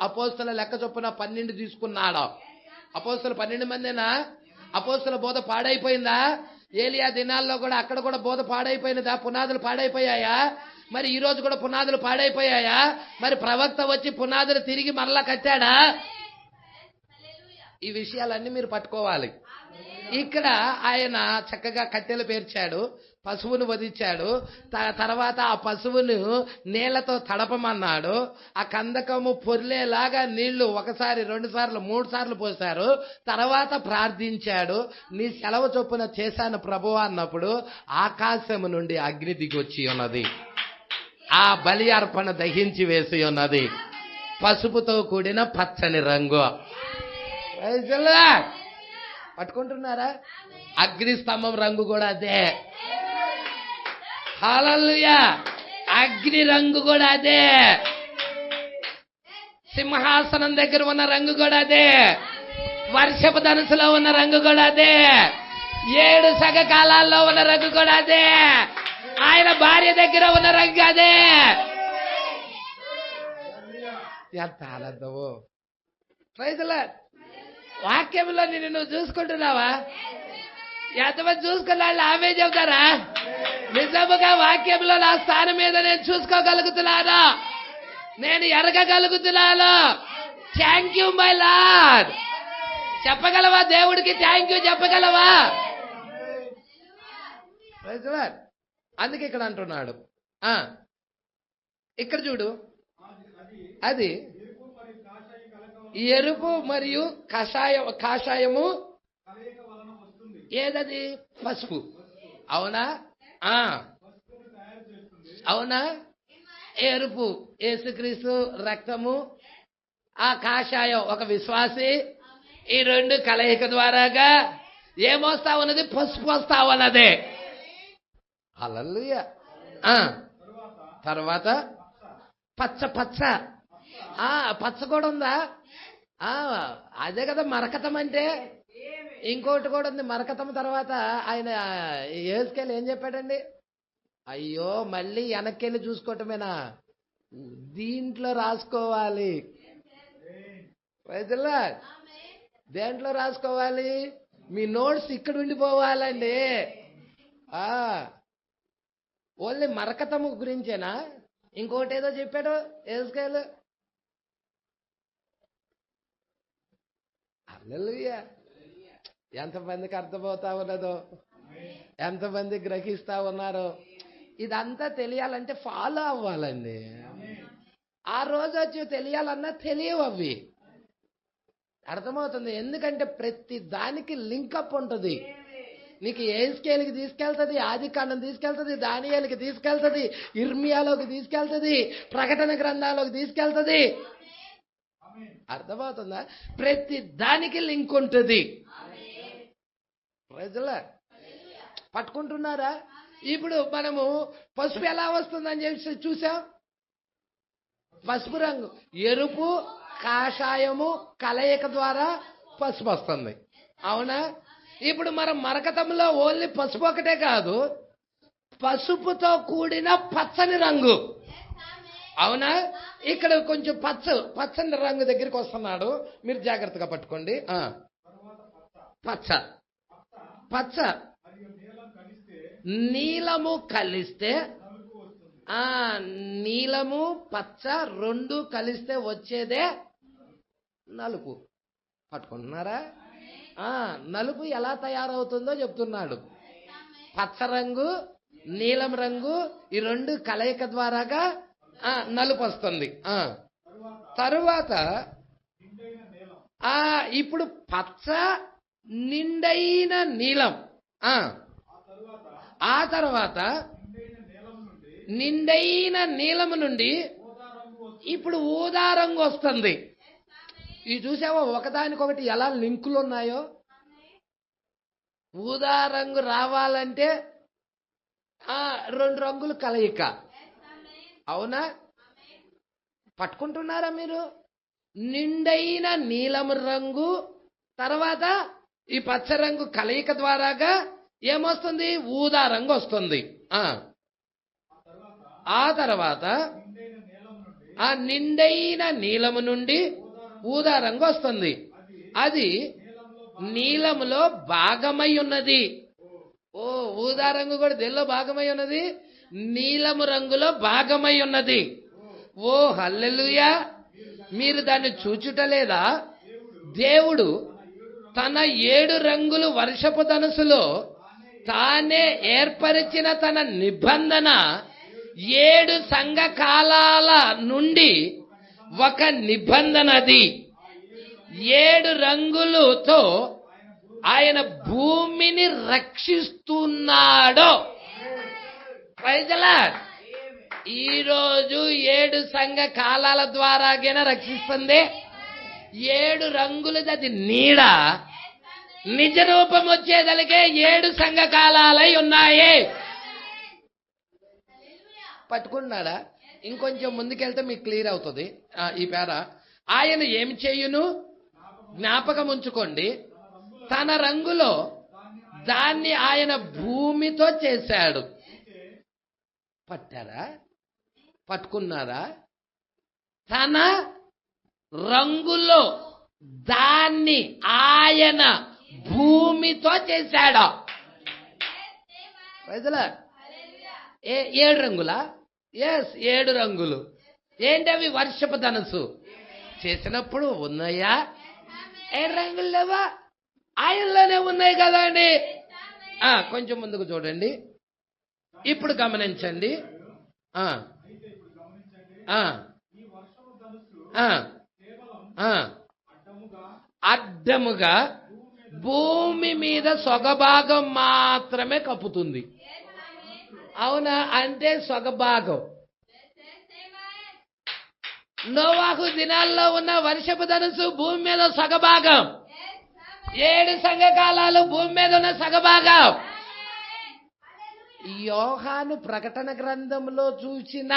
[SPEAKER 3] అపోస్తుల లెక్క చొప్పున 12 తీసుకున్నాడు. అపోస్తులు 12 మందేనా? అపోస్తుల బోధ పాడైపోయిందా? ఏలియా దినాల్లో కూడా అక్కడ కూడా బోధ పాడైపోయినదా? పునాదులు పాడైపోయాయా? మరి ఈ రోజు కూడా పునాదులు పాడైపోయాయా? మరి ప్రవక్త వచ్చి పునాదులు తిరిగి మరలా కట్టాడా? ఈ విషయాలన్నీ మీరు పట్టుకోవాలి. ఇక్కడ ఆయన చక్కగా కట్టెలు పేర్చాడు, పశువును వధించాడు. తర్వాత ఆ పశువును నీళ్లతో తడపమన్నాడు. ఆ కందకము పొర్లేలాగా నీళ్లు 1 సారి 2 సార్లు 3 సార్లు పోశారు. తర్వాత ప్రార్థించాడు. నీ సెలవు చొప్పున చేశాను ప్రభువా అన్నప్పుడు ఆకాశము నుండి అగ్ని దిగొచ్చి ఉన్నది. ఆ బలి అర్పణ దహించి వేసి ఉన్నది. పసుపుతో కూడిన పచ్చని రంగు. పట్టుకుంటున్నారా? అగ్ని స్తంభం రంగు కూడా అదే. హల్లెలూయా, అగ్ని రంగు కూడా అదే. సింహాసనం దగ్గర ఉన్న రంగు కూడా అదే. వర్షపు ధనుసులో ఉన్న రంగు కూడా అదే. 7 సగకాలాల్లో ఉన్న రంగు కూడా అదే. ఆయన భార్య దగ్గర ఉన్న రంగు అదే. ఎంత ఆనందము! Praise the Lord. వాక్యంలో నిన్ను నువ్వు చూసుకుంటున్నావా? ఎంతమంది చూసుకున్న వాళ్ళు ఆమె చెబుతారా? నిజముగా వాక్యంలో నా స్థానం మీద నేను చూసుకోగలుగుతున్నాను, నేను ఎరగగలుగుతున్నాను. Thank you my lord. చెప్పగలవా? దేవుడికి థ్యాంక్ యూ చెప్పగలవా? అందుకే ఇక్కడ అంటున్నాడు. ఇక్కడ చూడు, అది ఎరుపు మరియు కాషాయము ఏదది? పసుపు. అవునా? అవునా? ఎరుపు యేసుక్రీస్తు రక్తము, ఆ కాషాయం ఒక విశ్వాసి. ఈ 2 కలయిక ద్వారాగా ఏమొస్తా ఉన్నది? పసుపు వస్తా ఉన్నది. హల్లెలూయా. తర్వాత పచ్చ కూడా ఉందా? అదే కదా మరకతం అంటే. ఇంకోటి కూడా ఉంది మరకతం. తర్వాత ఆయన యేసుకెళ్ళి ఏం చెప్పాడండి? అయ్యో మళ్ళీ వెనక్కెళ్ళి చూసుకోవటమేనా? దీంట్లో రాసుకోవాలి. దేంట్లో రాసుకోవాలి? మీ నోట్స్ ఇక్కడ ఉండిపోవాలండి. ఓన్లీ మరకతము గురించేనా? ఇంకోటి ఏదో చెప్పాడు యేసుకెళ్ళి. హల్లెలూయా. ఎంతమందికి అర్థమవుతా ఉన్నదో, ఎంతమంది గ్రహిస్తా ఉన్నారో. ఇదంతా తెలియాలంటే ఫాలో అవ్వాలండి. ఆ రోజు వచ్చి తెలియాలన్నా తెలియవు అవి. అర్థమవుతుంది? ఎందుకంటే ప్రతి దానికి లింకప్ ఉంటుంది. నీకు యెహెజ్కేలుకి తీసుకెళ్తుంది, ఆదికాండం తీసుకెళ్తుంది, దానియేలుకి తీసుకెళ్తుంది, ఇర్మియాలోకి తీసుకెళ్తుంది, ప్రకటన గ్రంథాలోకి తీసుకెళ్తుంది. అర్థమవుతుందా? ప్రతి దానికి లింక్ ఉంటుంది. పట్టుకుంటున్నారా? ఇప్పుడు మనము పసుపు ఎలా వస్తుందని చెప్పి చూసాం. పసుపు రంగు, ఎరుపు కాషాయము కలయిక ద్వారా పసుపు వస్తుంది. అవునా? ఇప్పుడు మనం మరకతంలో ఓన్లీ పసుపు ఒకటే కాదు, పసుపుతో కూడిన పచ్చని రంగు. అవునా? ఇక్కడ కొంచెం పచ్చని రంగు దగ్గరికి వస్తున్నాడు, మీరు జాగ్రత్తగా పట్టుకోండి. పచ్చ పచ్చ నీలము కలిస్తే, నీలము పచ్చ రెండు కలిస్తే వచ్చేదే నలుపు. పట్టుకుంటున్నారా? నలుపు ఎలా తయారవుతుందో చెప్తున్నాడు. పచ్చ రంగు నీలం రంగు ఈ రెండు కలయిక ద్వారాగా నలుపు వస్తుంది. తరువాత ఇప్పుడు పచ్చ నిండైన నీలం, ఆ తర్వాత నిండైన నీలము నుండి ఇప్పుడు ఊదా రంగు వస్తుంది. ఇది చూసావా ఒకదానికొకటి ఎలా లింకులు ఉన్నాయో? ఊదా రంగు రావాలంటే రెండు రంగులు కలయిక. అవునా? పట్టుకుంటున్నారా మీరు? నిండైన నీలం రంగు తర్వాత ఈ పచ్చ రంగు కలయిక ద్వారాగా ఏమొస్తుంది? ఊదా రంగు వస్తుంది. ఆ తర్వాత ఆ నిండైన నీలము నుండి ఊదా రంగు వస్తుంది. అది నీలములో భాగమై ఉన్నది. ఊదా రంగు కూడా దేనిలో భాగమై ఉన్నది? నీలము రంగులో భాగమై ఉన్నది. హల్లెలూయా! మీరు దాన్ని చూచుటలేదా? దేవుడు తన 7 రంగులు వర్షపు ధనుసులో తానే ఏర్పరిచిన తన నిబంధన 7 సంఘ కాలాల నుండి ఒక నిబంధనది. 7 రంగులతో ఆయన భూమిని రక్షిస్తున్నాడు. Praise the Lord. ఈరోజు 7 సంఘ కాలాల ద్వారాగైనా రక్షిస్తుంది. 7 రంగులది అది నీడ. నిజ రూపం వచ్చేదలికే 7 సంఘ కాలాలై ఉన్నాయి. పట్టుకున్నాడా? ఇంకొంచెం ముందుకెళ్తే మీకు క్లియర్ అవుతుంది ఈ పేర. ఆయన ఏమి చేయును జ్ఞాపకం ఉంచుకోండి. తన రంగులో దాన్ని ఆయన భూమితో చేశాడు. పట్టారా? పట్టుకున్నారా? తన రంగులో దాన్ని ఆయన భూమితో చేశాడు. 7 రంగులా? 7 రంగులు. ఏంటవి? వర్షపు ధనుసు చేసినప్పుడు ఉన్నాయా? 7 రంగులు లేవా? ఆయనలోనే ఉన్నాయి కదా అండి. కొంచెం ముందుకు చూడండి. ఇప్పుడు గమనించండి. అడ్డముగా భూమి మీద సొగభాగం మాత్రమే కప్పుతుంది. అవునా? అంటే సొగభాగం. నోవాహు దినాల్లో ఉన్న వర్షపు ధనుసు భూమి మీద సగభాగం. 7 సంఘకాలాలు భూమి మీద ఉన్న సగభాగం. యోహాను ప్రకటన గ్రంథంలో చూసిన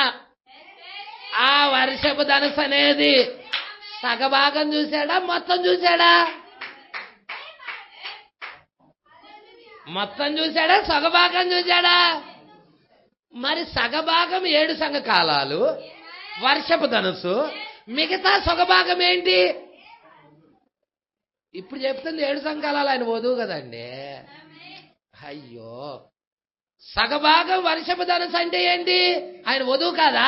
[SPEAKER 3] ఆ వర్షపు ధనుసు అనేది సగభాగం చూశాడా? మొత్తం చూశాడా? మొత్తం చూశాడా? సగభాగం చూశాడా? మరి సగభాగం 7 సంఘకాలాలు వర్షపు ధనుసు, మిగతా సగభాగం ఏంటి? ఇప్పుడు చెప్తుంది 7 సంఘకాలాలు ఆయన వధువు కదండి. అయ్యో, సగభాగం వర్షపు ధనుసు అంటే ఏంటి? ఆయన వధువు కాదా?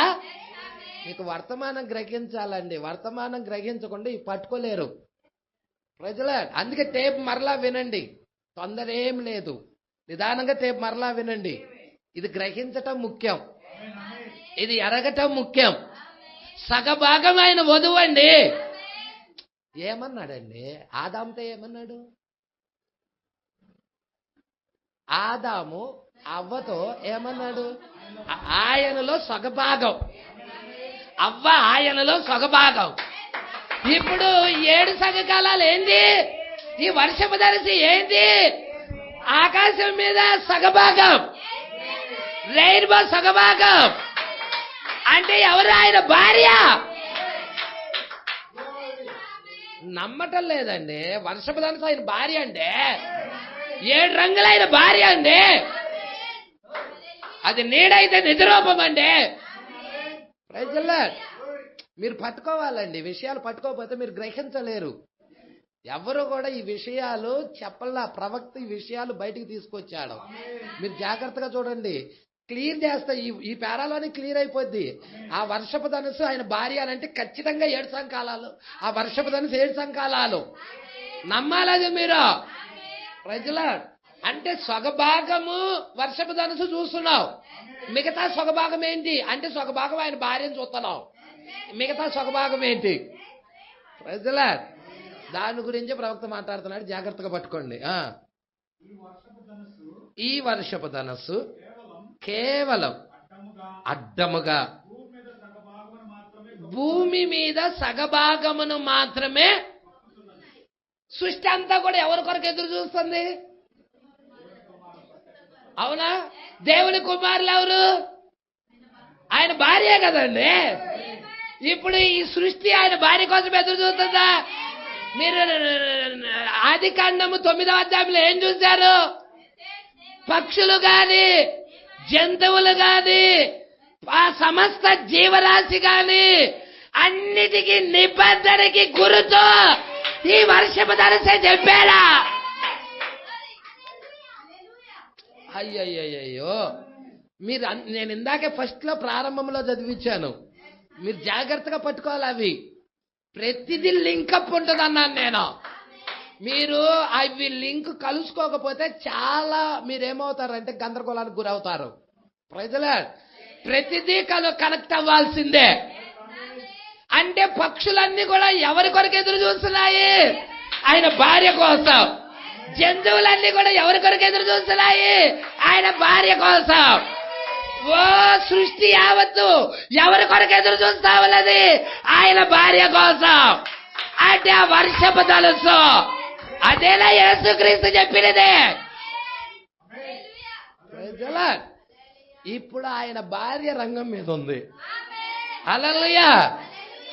[SPEAKER 3] మీకు వర్తమానం గ్రహించాలండి. వర్తమానం గ్రహించకుండా ఈ పట్టుకోలేరు ప్రజలు. అందుకే టేప్ మరలా వినండి. తొందర ఏం లేదు, నిదానంగా టేప్ మరలా వినండి. ఇది గ్రహించటం ముఖ్యం, ఇది ఎరగటం ముఖ్యం. సగభాగం ఆయన వధువు అండి. ఏమన్నాడండి? ఆదాముతో ఏమన్నాడు? ఆదాము అవ్వతో ఏమన్నాడు? ఆయనలో సగభాగం, అవ్వ ఆయనలో సగభాగం. ఇప్పుడు 7 సంఘకాలాలు ఏంది? ఈ వర్షపు ధనుసు ఏంది? ఆకాశం మీద సగభాగం. రెయిన్బో సగభాగం అంటే ఎవరు? ఆయన భార్య. నమ్మటం లేదండి. వర్షపు ధనుసు ఆయన భార్య అండి. 7 రంగులైన భార్య అండి. అది నీడైతే నిజరూపం అండి. ప్రజల మీరు పట్టుకోవాలండి. విషయాలు పట్టుకోకపోతే మీరు గ్రహించలేరు. ఎవరు కూడా ఈ విషయాలు చెప్పల్లా. ప్రవక్త ఈ విషయాలు బయటికి తీసుకొచ్చాడు. మీరు జాగ్రత్తగా చూడండి. క్లియర్ చేస్తా. ఈ పేరాలోనే క్లియర్ అయిపోద్ది. ఆ వర్షపు ధనుసు ఆయన భార్య అంటే ఖచ్చితంగా 7 సంకాలాలు. ఆ వర్షపు ధనుసు 7 సంకాలాలు. నమ్మాలది మీరు. ప్రజల అంటే సొగభాగము వర్షపు ధనుసు చూస్తున్నావు. మిగతా సొగభాగం ఏంటి అంటే సొగభాగం ఆయన భార్యను చూస్తున్నావు. మిగతా సొగభాగం ఏంటి? ప్రజల దాని గురించి ప్రవక్త మాట్లాడుతున్నాడు. జాగ్రత్తగా పట్టుకోండి. ఈ వర్షపు ధనుసు కేవలం అడ్డముగా భూమి మీద సగభాగమును మాత్రమే. సృష్టి అంతా కూడా ఎవరి కొరకు ఎదురు చూస్తుంది? అవునా? దేవుని కుమారులు ఎవరు? ఆయన భార్య కదండి. ఇప్పుడు ఈ సృష్టి ఆయన భార్య కోసం ఎదురు చూస్తుందా? మీరు ఆదికాండము 9వ అధ్యాయంలో ఏం చూశారు? పక్షులు గాని, జంతువులు గాని, ఆ సమస్త జీవరాశి గాని అన్నిటికీ నిబంధనకి గురుతో ఈ వర్షపు ధనుసే చెప్పాడా? అయ్యయ్యో, మీరు నేను ఇందాకే ఫస్ట్ లో ప్రారంభంలో చదివించాను. మీరు జాగ్రత్తగా పట్టుకోవాలి. అవి ప్రతిదీ లింకప్ ఉంటుంది అన్నాను నేను. మీరు అవి లింక్ కలుసుకోకపోతే చాలా మీరేమవుతారంటే గందరగోళానికి గురవుతారు. ప్రజలే ప్రతిదీ కనెక్ట్ అవ్వాల్సిందే. అంటే పక్షులన్నీ కూడా ఎవరి కొరకు ఎదురు చూస్తున్నాయి? ఆయన భార్య కోసం. జంతువులన్నీ కూడా ఎవరి కొరకు ఎదురు చూస్తున్నాయి? ఆయన భార్య కోసం. ఓ సృష్టి యావత్తు ఎవరి కొరకు ఎదురు చూస్తావన్నది? ఆయన భార్య కోసం. అంటే ఆ వర్షపు ధనుసు అదేలా యేసుక్రీస్తు చెప్పినదే. ఇప్పుడు ఆయన భార్య రంగం మీద ఉంది. హల్లెలూయా.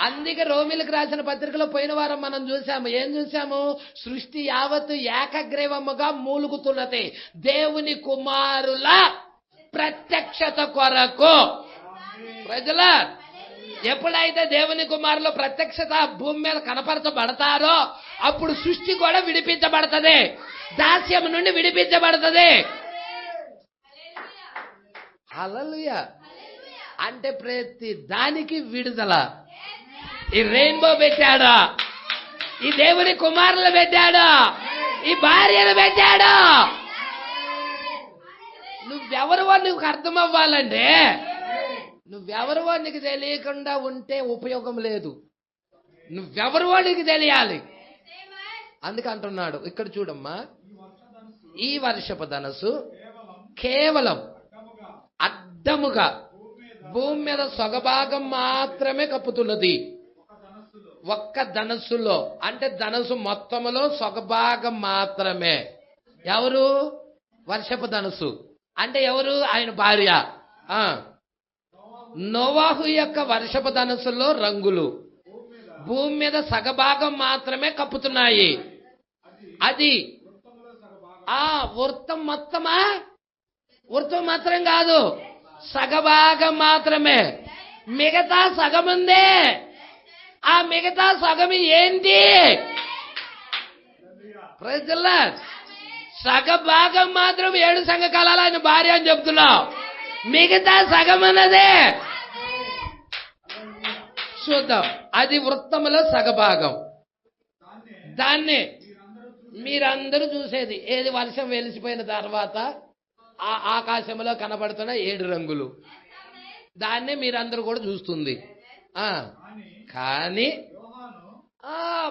[SPEAKER 3] అందుకే రోమిలకు రాసిన పత్రికలో పోయిన వారం మనం చూసాము. ఏం చూసాము? సృష్టి యావత్తు ఏకగ్రీవముగా మూలుగుతున్నది దేవుని కుమారుల ప్రత్యక్షత కొరకు. ప్రజల ఎప్పుడైతే దేవుని కుమారుల ప్రత్యక్షత భూమి మీద కనపరచబడతారో అప్పుడు సృష్టి కూడా విడిపించబడుతుంది. దాస్యం నుండి విడిపించబడుతుంది. హల్లెలూయా. అంటే ప్రతి దానికి విడుదల. ఈ రెయిన్బో పెట్టాడు, ఈ దేవుని కుమారులు పెట్టాడు, ఈ భార్యను పెట్టాడు. నువ్వెవరివో నీకు అర్థం అవ్వాలంటే, నువ్వెవరివో నీకు తెలియకుండా ఉంటే ఉపయోగం లేదు. నువ్వెవరివో నీకు తెలియాలి. అందుకే అంటున్నాడు ఇక్కడ చూడమ్మా, ఈ వర్షపు ధనుసు కేవలం అడ్డముగా భూమి మీద సొగభాగం మాత్రమే కప్పుతున్నది. ఒక్క ధనుస్సులో అంటే ధనుసు మొత్తములో సొగభాగం మాత్రమే. ఎవరు? వర్షపు ధనుసు అంటే ఎవరు? ఆయన భార్య. నోవాహు యొక్క వర్షపు ధనుసులో రంగులు భూమి మీద సగభాగం మాత్రమే కప్పుతున్నాయి. అది వృత్తం మొత్తమా? వృత్తం మాత్రం కాదు, సగభాగం మాత్రమే. మిగతా సగం ఉంది. ఆ మిగతా సగం ఏంటి? ప్రజల సగభాగం మాత్రం 7 సంఘకాలాలు ఆయన భార్య అని చెప్తున్నావు. మిగతా సగం అన్నదే చూద్దాం. అది వృత్తములో సగభాగం. దాన్ని మీరందరూ చూసేది ఏది? వర్షం వెలిసిపోయిన తర్వాత ఆ ఆకాశంలో కనబడుతున్న 7 రంగులు. దాన్నే మీరందరూ కూడా చూస్తుంది. కానీ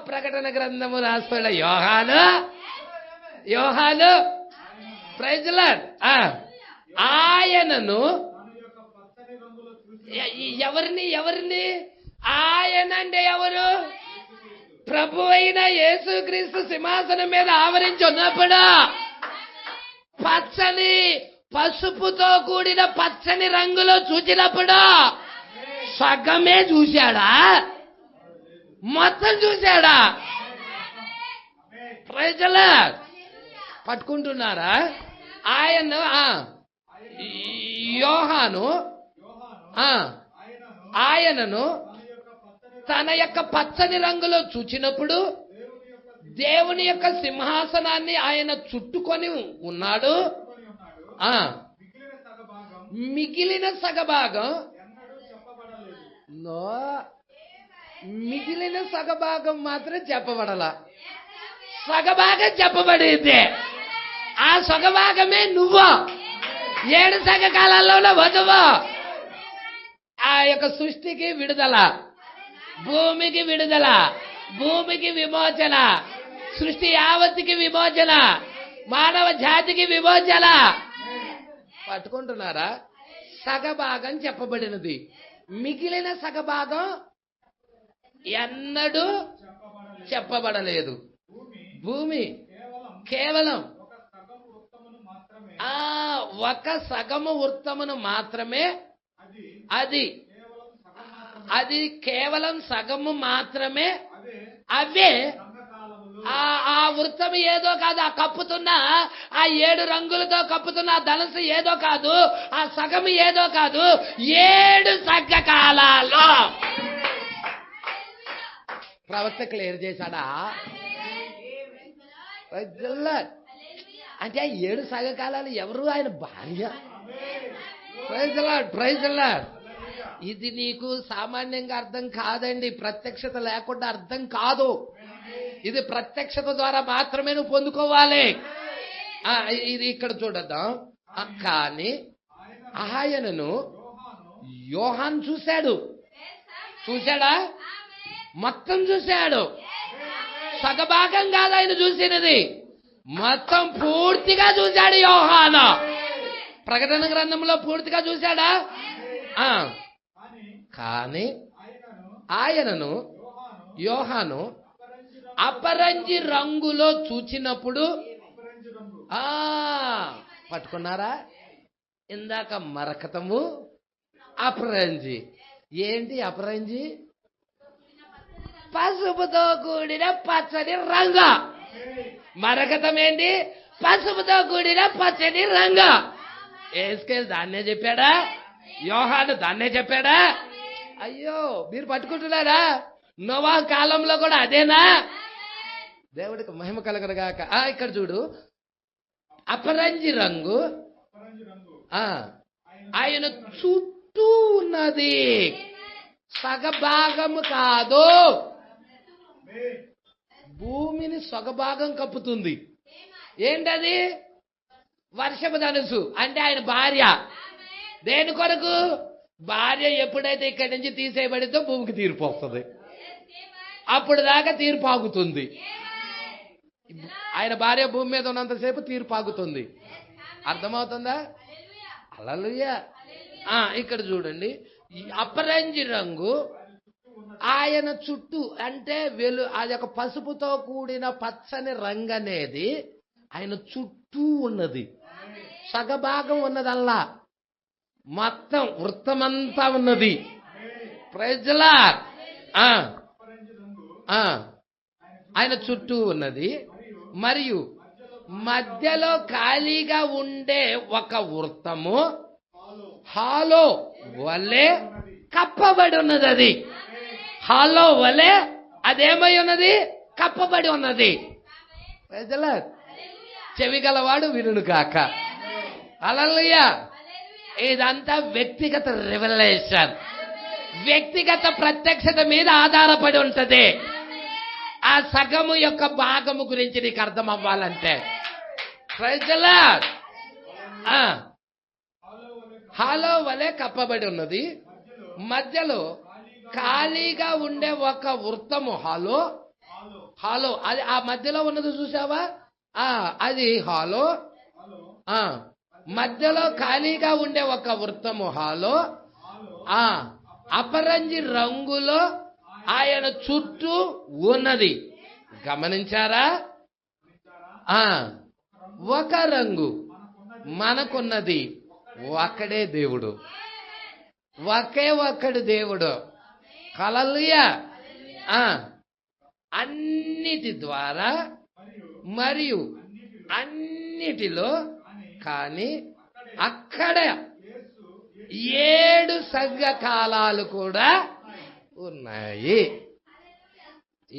[SPEAKER 3] ప్రకటన గ్రంథము రాస్తాడు యోహాను ప్రైజ్ లార్డ్. ఆయనను ఎవరిని ఆయన అంటే ఎవరు? ప్రభు అయిన యేసుక్రీస్తు సింహాసనం మీద ఆవరించి ఉన్నప్పుడు పచ్చని పసుపుతో కూడిన పచ్చని రంగులో చూసినప్పుడు సగమే చూశాడా, మొత్తం చూశాడా? Praise the lord. పట్టుకుంటున్నారా? యోహాను ఆయనను తన యొక్క పచ్చని రంగులో చూచినప్పుడు దేవుని యొక్క సింహాసనాన్ని ఆయన చుట్టుకొని ఉన్నాడు. మిగిలిన సగభాగం మిగిలిన సగభాగం మాత్రం చెప్పబడలా, సగభాగం చెప్పబడింది. ఆ సగభాగమే నువ్వు. 7 సగకాలాల్లో వధువు. ఆ యొక్క సృష్టికి విడుదల, భూమికి విడుదల, భూమికి విమోచన, సృష్టి యావత్తుకి విమోచన, మానవ జాతికి విమోచన. పట్టుకుంటున్నారా? సగభాగం చెప్పబడినది. మిగిలిన సగభాగం ఎన్నడూ చెప్పబడలేదు. భూమి కేవలం ఒక సగము వృత్తమును మాత్రమే, అది కేవలం సగము మాత్రమే. అవే ఆ వృత్తం ఏదో కాదు, ఆ కప్పుతున్న ఆ 7 రంగులతో కప్పుతున్న ఆ ధనుసు ఏదో కాదు, ఆ సగము ఏదో కాదు, 7 సంఘకాలాల్లో. ప్రవక్త క్లియర్ చేశాడా? అంటే 7 సగకాలాలు ఎవరు? ఆయన భార్య. Praise the Lord, praise the Lord. ఇది నీకు సామాన్యంగా అర్థం కాదండి. ప్రత్యక్షత లేకుండా అర్థం కాదు. ఇది ప్రత్యక్షత ద్వారా మాత్రమే నువ్వు పొందుకోవాలి. ఇది ఇక్కడ చూడద్దాం. కానీ ఆయనను యోహాను చూశాడా? మొత్తం చూశాడు. సగభాగం కాదు ఆయన చూసినది, మొత్తం పూర్తిగా చూశాడు యోహాను. ప్రకటన గ్రంథంలో పూర్తిగా చూశాడా? కానీ ఆయనను యోహాను అపరంజి రంగులో చూచినప్పుడు, పట్టుకున్నారా? ఇందాక మరకతము, అపరంజి. ఏంటి అపరంజి? పసుపుతో కూడిన పచ్చని రంగు. మరకతం ఏంటి? పసుపుతో కూడిన పచ్చని రంగు. ఏస్కేల్ దాన్నే చెప్పాడా? యోహాను దాన్నే చెప్పాడా? అయ్యో, మీరు పట్టుకుంటున్నారా? నోవా కాలంలో కూడా అదేనా? దేవుడికి మహిమ కలగనగాక. ఇక్కడ చూడు, అపరంజి రంగు ఆయన చుట్టూ ఉన్నది, సగభాగము కాదు. భూమిని సగభాగం కప్పుతుంది. ఏంటది? వర్షపు ధనుసు. అంటే ఆయన భార్య. దేని కొరకు? భార్య ఎప్పుడైతే ఇక్కడి నుంచి తీసేయబడితో భూమికి తీర్పు వస్తుంది. అప్పుడు దాకా తీర్పు ఆగుతుంది. ఆయన భార్య భూమి మీద ఉన్నంతసేపు తీర్పు ఆగుతుంది. అర్థమవుతుందా? హల్లెలూయా. ఇక్కడ చూడండి, అపరంజి రంగు ఆయన చుట్టూ, అంటే అది ఒక పసుపుతో కూడిన పచ్చని రంగు అనేది ఆయన చుట్టూ ఉన్నది. సగభాగం ఉన్నదల్లా, మొత్తం వృత్తమంతా ఉన్నది. Praise the Lord. ఆయన చుట్టూ ఉన్నది. మరియు మధ్యలో ఖాళీగా ఉండే ఒక వృత్తము హాలో వలె కప్పబడి ఉన్నది. అది హాలో వలె అదేమై ఉన్నది? కప్పబడి ఉన్నది. Praise the Lord. చెవి గలవాడు వినును కాక. హల్లెలూయా. ఇదంతా వ్యక్తిగత రెవల్యూషన్, వ్యక్తిగత ప్రత్యక్షత మీద ఆధారపడి ఉంటది. ఆ సగము యొక్క భాగము గురించి నీకు అర్థం అవ్వాలంటే ప్రైజ్ ది లార్డ్. హాలో వలె కప్పబడి ఉన్నది. మధ్యలో ఖాళీగా ఉండే ఒక వృత్తము హాలో. అది ఆ మధ్యలో ఉన్నది చూసావా? అది హాలో. మధ్యలో ఖాళీగా ఉండే ఒక వృత్తము హాలో. అపరంజి రంగులో ఆయన చుట్టూ ఉన్నది. గమనించారా? ఒక రంగు మనకున్నది ఒక్కడే దేవుడు, ఒకే ఒక్కడు దేవుడు. హల్లెలూయా. అన్నిటి ద్వారా మరియు అన్నిటిలో కానీ అక్కడ 7 సంఘకాలాలు కూడా ఉన్నాయి.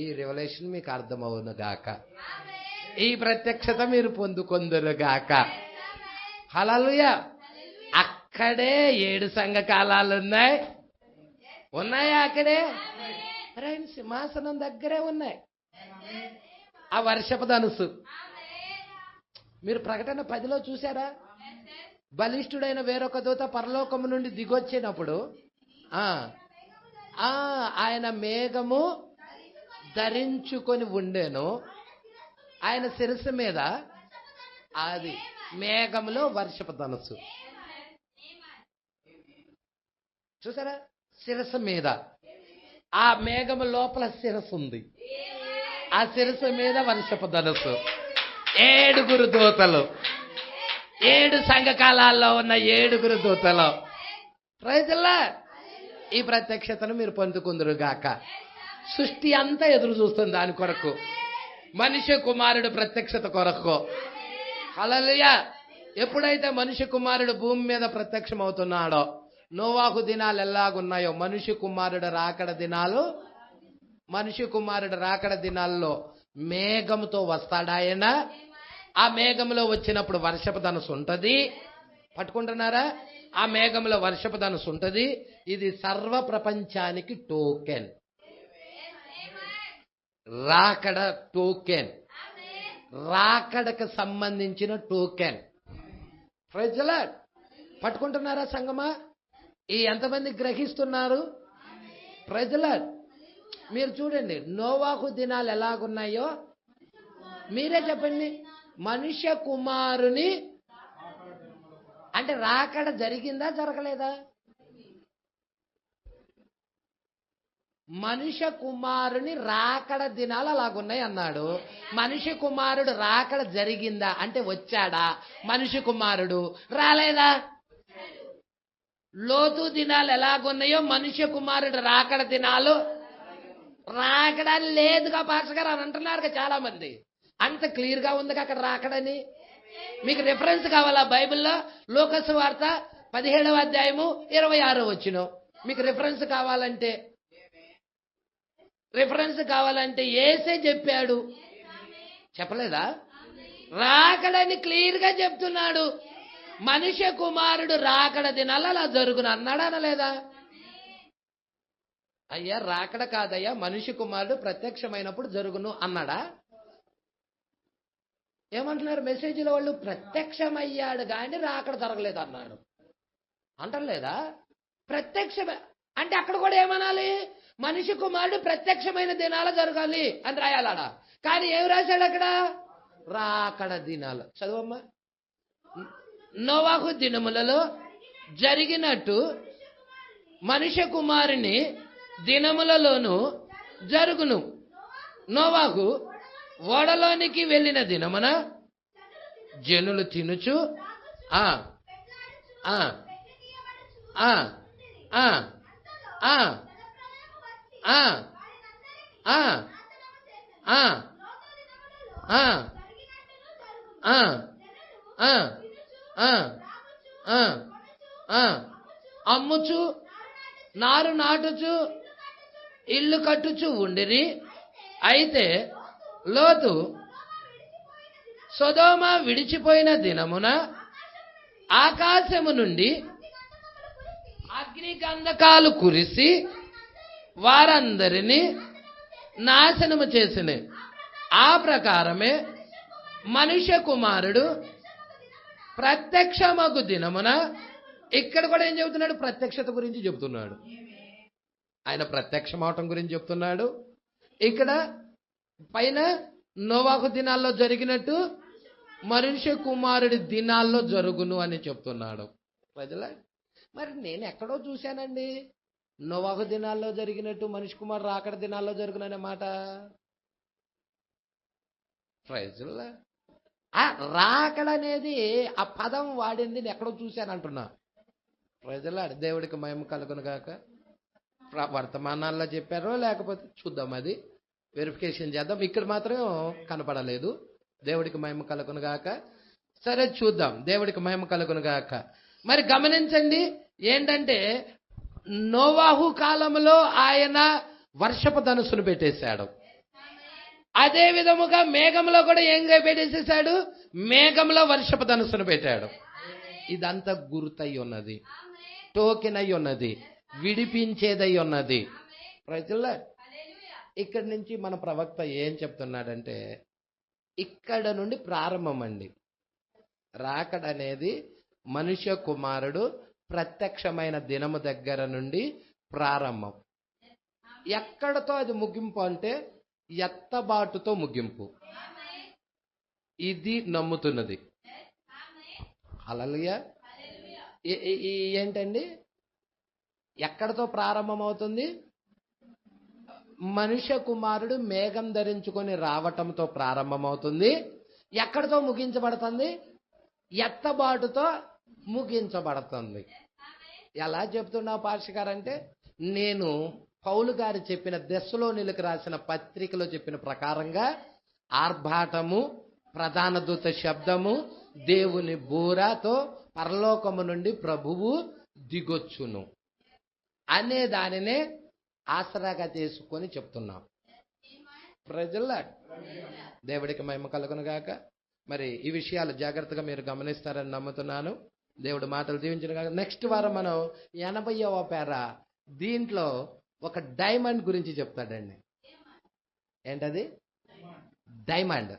[SPEAKER 3] ఈ రివల్యూషన్ మీకు అర్థమవును గాక, ఈ ప్రత్యక్షత మీరు పొందుకొందురు గాక. హల్లెలూయా. అక్కడే 7 సంఘకాలాలు ఉన్నాయా? అక్కడే సింహాసనం దగ్గరే ఉన్నాయి ఆ వర్షపు ధనుసు. మీరు ప్రకటన 10లో చూసారా? బలిష్ఠుడైన వేరొక దూత పరలోకము నుండి దిగొచ్చినప్పుడు ఆయన మేఘము ధరించుకొని ఉండేను. ఆయన శిరస్సు మీద అది మేఘములో వర్షపు ధనుసు. చూసారా? శిరస్సు మీద, ఆ మేఘము లోపల శిరస్సు ఉంది, ఆ శిరస్సు మీద వర్షపు ధనుసు. 7 దూతలు, 7 సంఘకాలాల్లో ఉన్న 7 దూతలు. Praise the Lord. ఈ ప్రత్యక్షతను మీరు పొందుకుందురు గాక. సృష్టి అంతా ఎదురు చూస్తుంది దాని కొరకు, మనిషి కుమారుడు ప్రత్యక్షత కొరకు. హల్లెలూయా. ఎప్పుడైతే మనిషి కుమారుడు భూమి మీద ప్రత్యక్షం అవుతున్నాడో, నోవాహు దినాలు ఎలాగున్నాయో మనిషి కుమారుడు రాకడ దినాలు, మనిషి కుమారుడు రాకడ దినాల్లో మేఘముతో వస్తాడాయన. ఆ మేఘంలో వచ్చినప్పుడు వర్షపు ధనుసు ఉంటది. పట్టుకుంటున్నారా? ఆ మేఘంలో వర్షపు ధనుసు ఉంటది. ఇది సర్వ ప్రపంచానికి టోకెన్, రాకడ టోకెన్, రాకడకు సంబంధించిన టోకెన్. Praise the lord. పట్టుకుంటున్నారా సంగమా? ఈ ఎంతమంది గ్రహిస్తున్నారు? Praise the lord. మీరు చూడండి, నోవాహు దినాలు ఎలాగున్నాయో మీరే చెప్పండి. మనుష్య కుమారుని అంటే రాకడ జరిగిందా జరగలేదా? మనుష్య కుమారుని రాకడ దినాలు అలాగున్నాయి అన్నాడు. మనిషి కుమారుడు రాకడ జరిగిందా అంటే వచ్చాడా? మనిషి కుమారుడు రాలేదా? లోతు దినాలు ఎలాగున్నాయో మనుష్య కుమారుడు రాకడ దినాలు రాకడ లేదుగా పాస్టర్ గారు అని అంటున్నారు చాలా మంది. అంత క్లియర్ గా ఉంది అక్కడ రాకడని. మీకు రిఫరెన్స్ కావాలా? బైబిల్లో లూకా సువార్త 17వ అధ్యాయము 26వ వచనం. మీకు రిఫరెన్స్ కావాలంటే యేసే చెప్పాడు, చెప్పలేదా? రాకడని క్లియర్ గా చెప్తున్నాడు. మనుష్య కుమారుడు రాకడ దినాలు అలా జరుగును అన్నాడా అనలేదా? అయ్యా రాకడ కాదయ్యా, మనిషి కుమారుడు ప్రత్యక్షమైనప్పుడు జరుగును అన్నాడా? ఏమంటున్నారు మెసేజ్లో వాళ్ళు? ప్రత్యక్షమయ్యాడు కానీ రాకడ జరగలేదు అన్నాడు. అంటలేదా? ప్రత్యక్షమే అంటే అక్కడ కూడా ఏమనాలి? మనిషి కుమారుడు ప్రత్యక్షమైన దినాలు జరగాలి అని రాయాలాడా. కానీ ఏం రాశాడు అక్కడ? రాకడ దినాలు. చదవమ్మా. నోవాహు దినములలో జరిగినట్టు మనిషి కుమారుని దినములలోను జరుగును. నోవాహు ఓడలోనికి వెళ్ళిన దినమున జనులు తినుచు ఆ ఆ ఆ ఆ ఆ ఆ ఆ ఆ అమ్ముచు నారు నాటుచు ఇల్లు కట్టుచు ఉండిరి. అయితే లోతు సొదొమ విడిచిపోయిన దినమున ఆకాశము నుండి అగ్ని గంధకాలు కురిసి వారందరినీ నాశనము చేసిన. ఆ ప్రకారమే మనుష్య కుమారుడు ప్రత్యక్షమగు దినమున, ఇక్కడ కూడా ఏం చెబుతున్నాడు? ప్రత్యక్షత గురించి చెబుతున్నాడు. ఆయన ప్రత్యక్షమవటం గురించి చెప్తున్నాడు. ఇక్కడ పైన నోవాహు దినాల్లో జరిగినట్టు మనుష్య కుమారుడి దినాల్లో జరుగును అని చెప్తున్నాడు. ప్రజల మరి నేను ఎక్కడో చూశానండి నోవాహు దినాల్లో జరిగినట్టు మనిషి కుమారుడు రాకడ దినాల్లో జరుగుననే మాట. ప్రజల ఆ రాకడ అనేది ఆ పదం వాడింది నేను ఎక్కడో చూశాను అంటున్నా. ప్రజల దేవుడికి మహిమ కలుగును గాక. వర్తమానాల్లో చెప్పారో లేకపోతే చూద్దాం, అది వెరిఫికేషన్ చేద్దాం. ఇక్కడ మాత్రం కనపడలేదు. దేవుడికి మహిమ కలుగును గాక. సరే చూద్దాం, దేవుడికి మహిమ కలుగును గాక. మరి గమనించండి, ఏంటంటే నోవాహు కాలంలో ఆయన వర్షపు ధనుసును పెట్టేశాడు. అదే విధముగా మేఘంలో కూడా ఏం పెట్టేసేసాడు? మేఘంలో వర్షపు ధనుసును పెట్టాడు. ఇదంతా గుర్తై ఉన్నది, టోకెన్ అయి ఉన్నది, విడిపించేదై ఉన్నది. ప్రజల ఇక్కడి నుంచి మన ప్రవక్త ఏం చెప్తున్నాడంటే, ఇక్కడ నుండి ప్రారంభం అండి. రాకడ అనేది మనుష్య కుమారుడు ప్రత్యక్షమైన దినము దగ్గర నుండి ప్రారంభం. ఎక్కడతో అది ముగింపు అంటే ఎత్తబాటుతో ముగింపు. ఇది నమ్ముతున్నది. హల్లెలూయా. ఏంటండి, ఎక్కడతో ప్రారంభం అవుతుంది? మనుష్య కుమారుడు మేఘం ధరించుకొని రావటంతో ప్రారంభమవుతుంది. ఎక్కడితో ముగించబడుతుంది? ఎత్తబాటుతో ముగించబడుతుంది. ఎలా చెప్తున్నావు పాస్టర్ గారు అంటే, నేను పౌలు గారు చెప్పిన దెస్సలోనిలకు రాసిన పత్రికలో చెప్పిన ప్రకారంగా ఆర్భాటము, ప్రధాన దూత శబ్దము, దేవుని బూరతో పరలోకము నుండి ప్రభువు దిగొచ్చును అనే దానినే ఆసరాగా చేసుకొని చెప్తున్నాం. ప్రజల దేవుడికి మహిమ కలుగును గాక. మరి ఈ విషయాలు జాగ్రత్తగా మీరు గమనిస్తారని నమ్ముతున్నాను. దేవుడు మాటలు దీవించిన గాక. నెక్స్ట్ వారం మనం 80వ పేర దీంట్లో ఒక డైమండ్ గురించి చెప్తాడండి. ఏంటది? డైమండ్.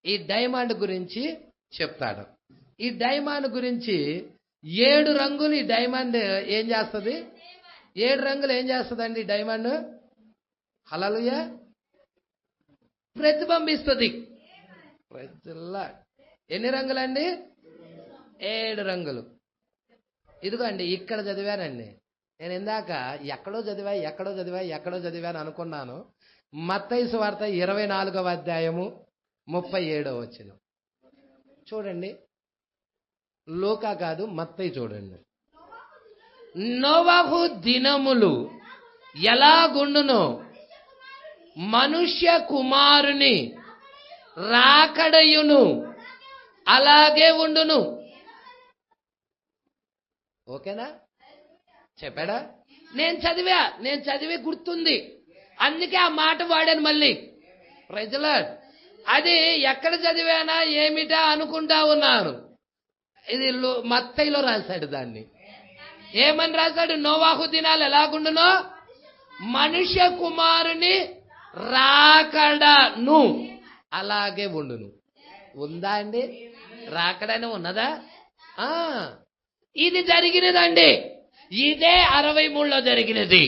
[SPEAKER 3] ఈ డైమండ్ గురించి చెప్తాడు. ఈ డైమండ్ గురించి 7 రంగులు ఈ డైమండ్ ఏం చేస్తుంది? 7 రంగులు ఏం చేస్తుందండి ఈ డైమండ్? హల్లెలూయా. ప్రతిబింబిస్తుంది. ఎన్ని రంగులండి? 7 రంగులు. ఇదిగోండి, ఇక్కడ చదివానండి నేను. ఇందాక ఎక్కడో చదివాను అనుకున్నాను. మత్తయి సువార్త 24వ అధ్యాయము 37వ వచనం చూడండి. లూకా కాదు, మత్తయి చూడండి. నోవహు దినములు ఎలాగుండునో మనుష్య కుమారుని రాకడయును అలాగే ఉండును. ఓకేనా? చెప్పాడా? నేను చదివి గుర్తుంది, అందుకే ఆ మాట వాడాను మళ్ళీ. ప్రజల అది ఎక్కడ చదివానా ఏమిటా అనుకుంటా ఉన్నాను. ఇది మత్తయిలో రాశాడు. దాన్ని ఏమని రాశాడు? నోవాహు దినాలు ఎలాగుండునో మనుష్య కుమారుని రాకడను అలాగే ఉండును. ఉందా అండి? రాకడని ఉన్నదా? ఇది జరిగినదండి. ఇదే 63లో జరిగినది.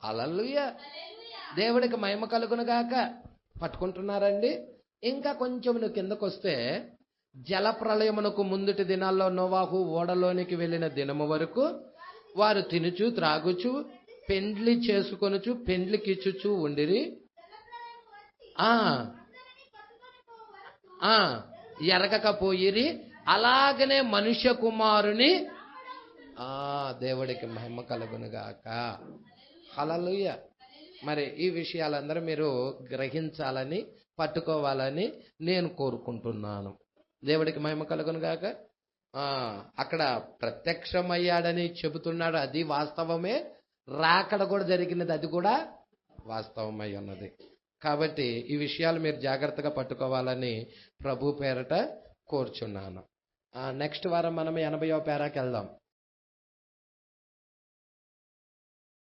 [SPEAKER 3] హల్లెలూయా. దేవుడికి మహిమ కలుగును గాక. పట్టుకుంటున్నారండి? ఇంకా కొంచెం నువ్వు కిందకు వస్తే, జల ప్రళయమునకు ముందుటి దినాల్లో నోవాహు ఓడలోనికి వెళ్ళిన దినము వరకు వారు తినుచు త్రాగుచు పెండ్లి చేసుకొనుచు పెండ్లికిచ్చుచు ఉండిరి. ఎరగకపోయిరి. అలాగనే మనుష్య కుమారుని దేవుడికి మహిమ కలుగును గాక. హల్లెలూయా. మరి ఈ విషయాలందరూ మీరు గ్రహించాలని, పట్టుకోవాలని నేను కోరుకుంటున్నాను. దేవుడికి మహిమ కలుగును గాక. అక్కడ ప్రత్యక్షమయ్యాడని చెబుతున్నాడు, అది వాస్తవమే. రాకడ కూడా జరిగినది, అది కూడా వాస్తవమై ఉన్నది. కాబట్టి ఈ విషయాలు మీరు జాగ్రత్తగా పట్టుకోవాలని ప్రభు పేరట కోరుచున్నాను. నెక్స్ట్ వారం మనం 80వ పేరాకి వెళ్దాం.